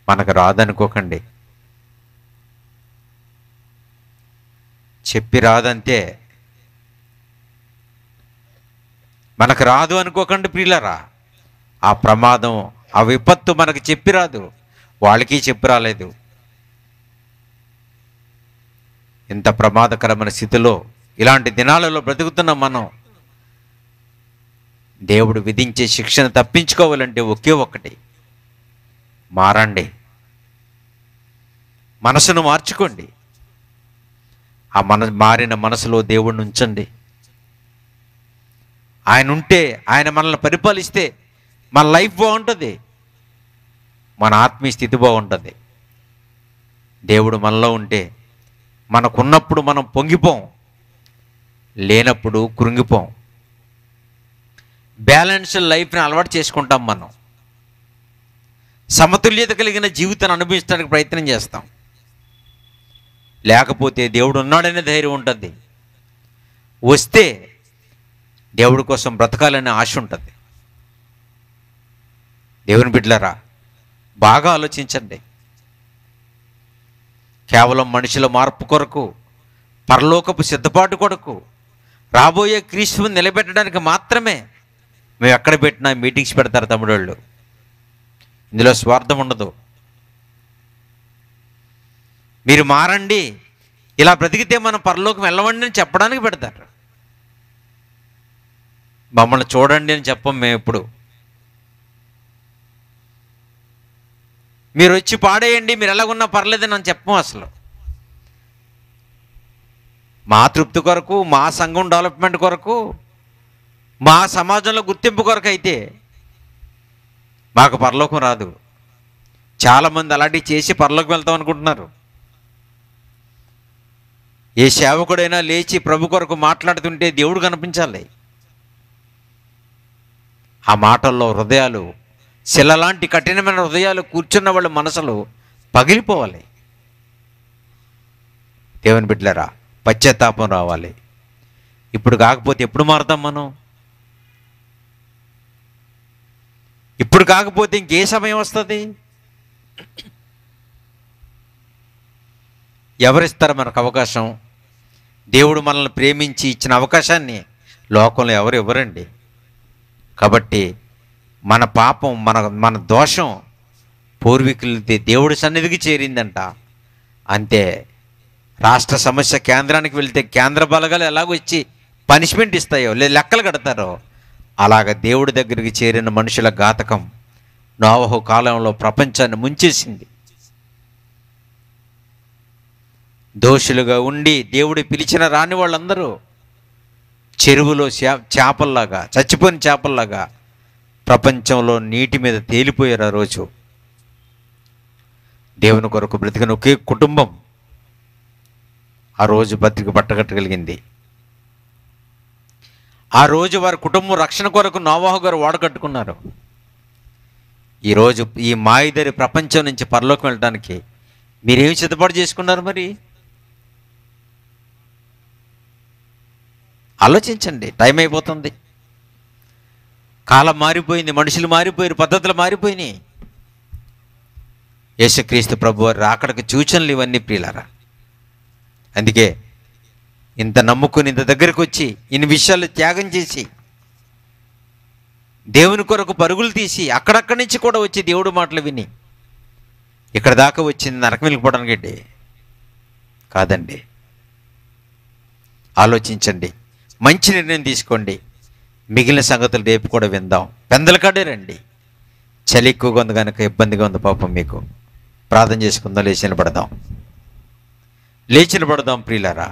మనకు రాదనుకోకండి, చెప్పి రాదంతే. మనకు రాదు అనుకోకండి ప్రియులారా. ఆ ప్రమాదం, ఆ విపత్తు మనకు చెప్పి రాదు, వాళ్ళకి చెప్పి రాలేదు. ఇంత ప్రమాదకరమైన స్థితిలో ఇలాంటి దినాలలో బ్రతుకుతున్నాం మనం. దేవుడు విధించే శిక్షను తప్పించుకోవాలంటే ఒకే ఒక్కటి, మారండి, మనసును మార్చుకోండి. ఆ మారిన మనసులో దేవుడిని ఉంచండి. ఆయన ఉంటే, ఆయన మనల్ని పరిపాలిస్తే మన లైఫ్ బాగుంటుంది, మన ఆత్మీయ స్థితి బాగుంటుంది. దేవుడు మనలో ఉంటే మనకున్నప్పుడు మనం పొంగిపోం, లేనప్పుడు కృంగిపోం. బ్యాలెన్స్డ్ లైఫ్ని అలవాటు చేసుకుంటాం. మనం సమతుల్యత కలిగిన జీవితాన్ని అనుభవించడానికి ప్రయత్నం చేస్తాం. లేకపోతే దేవుడు ఉన్నాడనే ధైర్యం ఉంటుంది, వస్తే దేవుడి కోసం బ్రతకాలనే ఆశ ఉంటుంది. దేవుని బిడ్డలారా, బాగా ఆలోచించండి. కేవలం మనుషుల మార్పు కొరకు, పరలోకపు సిద్ధపాటు కొరకు, రాబోయే క్రీస్తుని నిలబెట్టడానికి మాత్రమే మేము ఎక్కడ పెట్టినా మీటింగ్స్ పెడతారు తమ్ముడోళ్ళు. ఇందులో స్వార్థం ఉండదు. మీరు మారండి, ఇలా బ్రతికితే మనం పరలోకం వెళ్ళవండి అని చెప్పడానికి పెడతారు. మమ్మల్ని చూడండి అని చెప్పం మేము ఎప్పుడు. మీరు వచ్చి పాడేయండి, మీరు ఎలాగున్నా పర్లేదని అని చెప్పం అసలు. మా తృప్తి కొరకు, మా సంఘం డెవలప్మెంట్ కొరకు, మా సమాజంలో గుర్తింపు కొరకు అయితే మాకు పరలోకం రాదు. చాలామంది అలాంటివి చేసి పరలోకం వెళ్తాం అనుకుంటున్నారు. ఏ సేవకుడైనా లేచి ప్రభు కొరకు మాట్లాడుతుంటే దేవుడు కనిపించాలి. ఆ మాటల్లో హృదయాలు, శిలలాంటి కఠినమైన హృదయాలు కూర్చున్న వాళ్ళ మనసులు పగిలిపోవాలి. దేవుని బిడ్డలారా, పశ్చాత్తాపం రావాలి. ఇప్పుడు కాకపోతే ఎప్పుడు మారుతాం మనం? ఇప్పుడు కాకపోతే ఇంకే సమయం వస్తుంది? ఎవరిస్తారు మనకు అవకాశం? దేవుడు మనల్ని ప్రేమించి ఇచ్చిన అవకాశాన్ని లోకంలో ఎవరు ఇవ్వరండి. కాబట్టి మన పాపం, మన దోషం పూర్వీకులది దేవుడి సన్నిధికి చేరిందంట. అంతే. రాష్ట్ర సమస్య కేంద్రానికి వెళ్తే కేంద్ర బలగాలు ఎలాగో ఇచ్చి పనిష్మెంట్ ఇస్తాయో, లేదా లెక్కలు కడతారో, అలాగ దేవుడి దగ్గరికి చేరిన మనుషుల ఘాతకం నోవహు కాలంలో ప్రపంచాన్ని ముంచేసింది. దోషులుగా ఉండి దేవుడు పిలిచిన రాని వాళ్ళందరూ చెరువులో చేపల్లాగా, చచ్చిపోయిన చేపల్లాగా ప్రపంచంలో నీటి మీద తేలిపోయారు. ఆ రోజు దేవుని కొరకు బ్రతికిన ఒకే కుటుంబం ఆ రోజు బతికి పట్టగట్టగలిగింది. ఆ రోజు వారి కుటుంబం రక్షణ కొరకు నోవహు గారు వాడకట్టుకున్నారు. ఈరోజు ఈ మాయిదారి ప్రపంచం నుంచి పరలోకం వెళ్ళడానికి మీరేమి సిద్ధపాటు చేసుకున్నారు? మరి ఆలోచించండి. టైం అయిపోతుంది, కాలం మారిపోయింది, మనుషులు మారిపోయారు, పద్ధతులు మారిపోయినాయి. యేసుక్రీస్తు ప్రభు వారి రాకడకు సూచనలు ఇవన్నీ ప్రియులారా. అందుకే ఇంత నమ్ముకుని ఇంత దగ్గరికి వచ్చి ఇన్ని విషయాలు త్యాగం చేసి దేవుని కొరకు పరుగులు తీసి అక్కడక్కడి నుంచి కూడా వచ్చి దేవుడు మాటలు విని ఇక్కడ దాకా వచ్చింది నరకం వెళ్ళిపోవడానికి కాదండి. ఆలోచించండి, మంచి నిర్ణయం తీసుకోండి. మిగిలిన సంగతులు రేపు కూడా విందాం. పెందలకాడే రండి. చలి ఎక్కువగా ఉంది కనుక ఇబ్బందిగా ఉంది పాపం మీకు. ప్రార్థన చేసుకుందాం, లేచిన పడదాం ప్రియులారా.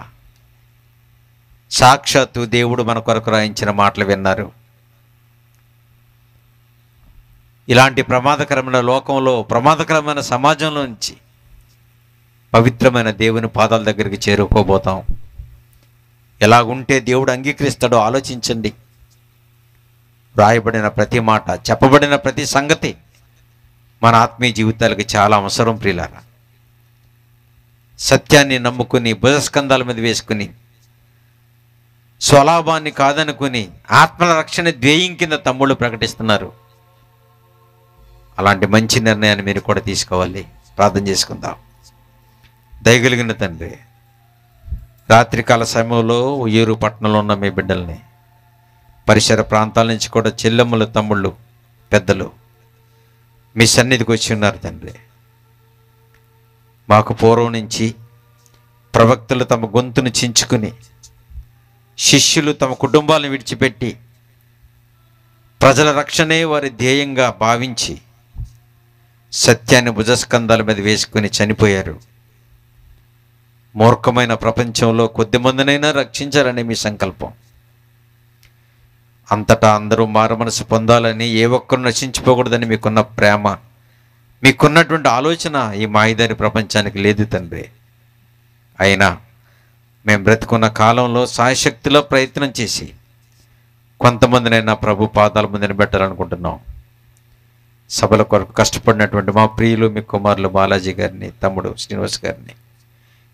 సాక్షాత్తు దేవుడు మన కొరకు రాయించిన మాటలు విన్నారు. ఇలాంటి ప్రమాదకరమైన లోకంలో, ప్రమాదకరమైన సమాజంలో నుంచి పవిత్రమైన దేవుని పాదాల దగ్గరికి చేరుకోబోతాం. ఎలాగుంటే దేవుడు అంగీకరిస్తాడో ఆలోచించండి. రాయబడిన ప్రతి మాట, చెప్పబడిన ప్రతి సంగతి మన ఆత్మీయ జీవితాలకి చాలా అవసరం ప్రియులారా. సత్యాన్ని నమ్ముకుని భుజస్కంధాల మీద వేసుకుని స్వలాభాన్ని కాదనుకుని ఆత్మల రక్షణ ధ్యేయం కింద తమ్ముళ్ళు ప్రకటిస్తున్నారు. అలాంటి మంచి నిర్ణయాన్ని మీరు కూడా తీసుకోవాలి. ప్రార్థన చేసుకుందాం. దయగలిగిన తండ్రి, రాత్రికాల సమయంలో ఉయ్యూరు పట్టణంలో ఉన్న మీ బిడ్డల్ని, పరిసర ప్రాంతాల నుంచి కూడా చెల్లెమ్మలు, తమ్ముళ్ళు, పెద్దలు మీ సన్నిధికి వచ్చి ఉన్నారు తండ్రి. మాకు పూర్వం నుంచి ప్రవక్తలు తమ గొంతును చించుకుని, శిష్యులు తమ కుటుంబాలను విడిచిపెట్టి ప్రజల రక్షణే వారి ధ్యేయంగా భావించి సత్యాన్ని భుజస్కంధాల మీద వేసుకుని చనిపోయారు. మూర్ఖమైన ప్రపంచంలో కొద్దిమందినైనా రక్షించాలని మీ సంకల్పం. అంతటా అందరూ మారుమనసు పొందాలని, ఏ ఒక్కరు నశించిపోకూడదని మీకున్న ప్రేమ, మీకున్నటువంటి ఆలోచన ఈ మాయదారి ప్రపంచానికి లేదు తండ్రి. అయినా మేము బ్రతుకున్న కాలంలో సాయశక్తిలో ప్రయత్నం చేసి కొంతమందినైనా ప్రభు పాదాల ముందు నిలబెట్టాలనుకుంటున్నాం. సభల కొరకు కష్టపడినటువంటి మా ప్రియులు, మీ కుమారులు బాలాజీ గారిని, తమ్ముడు శ్రీనివాస్ గారిని,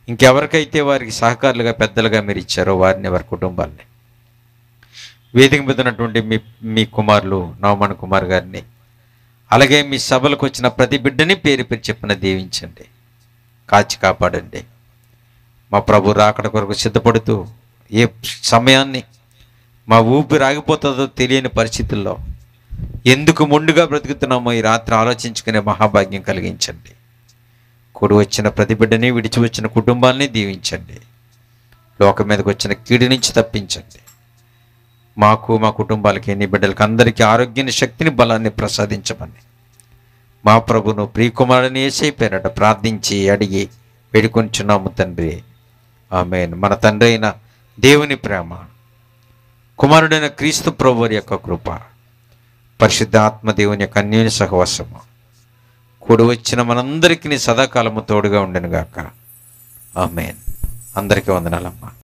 ఇంకెవరికైతే వారికి సహకారులుగా పెద్దలుగా మీరు ఇచ్చారో వారిని, వారి కుటుంబాలని, వేదిక మీద ఉన్నటువంటి మీ కుమారులు నవమణి కుమార్ గారిని, అలాగే మీ సభలకు వచ్చిన ప్రతి బిడ్డని పేరు పేరు చెప్పిన దీవించండి, కాచి కాపాడండి. మా ప్రభు రాకడ కొరకు సిద్ధపడుతూ ఏ సమయాన్ని మా ఊపిరి ఆగిపోతుందో తెలియని పరిస్థితుల్లో ఎందుకు మొండుగా బ్రతుకుతున్నామో ఈ రాత్రి ఆలోచించుకునే మహాభాగ్యం కలిగించండి. కూడి వచ్చిన ప్రతి బిడ్డని, విడిచి వచ్చిన కుటుంబాన్ని దీవించండి. లోకం మీదకి వచ్చిన కీడు నుంచి తప్పించండి. మాకు, మా కుటుంబాలకి, నీ బిడ్డలకి అందరికీ ఆరోగ్యాన్ని, శక్తిని, బలాన్ని ప్రసాదించమని మా ప్రభును ప్రియకుమారుని యేసయ్య పేరట ప్రార్థించి అడిగి వేడుకొంచున్నాము తండ్రి. ఆమేన్. మన తండ్రి అయిన దేవుని ప్రేమ, కుమారుడైన క్రీస్తు ప్రభువారి యొక్క కృప, పరిశుద్ధ ఆత్మ దేవుని యొక్క అన్యోన్య సహవాసము కూడి వచ్చిన మనందరికీ సదాకాలము తోడుగా ఉండెను గాక. ఆమేన్. అందరికీ వందనాలమ్మా.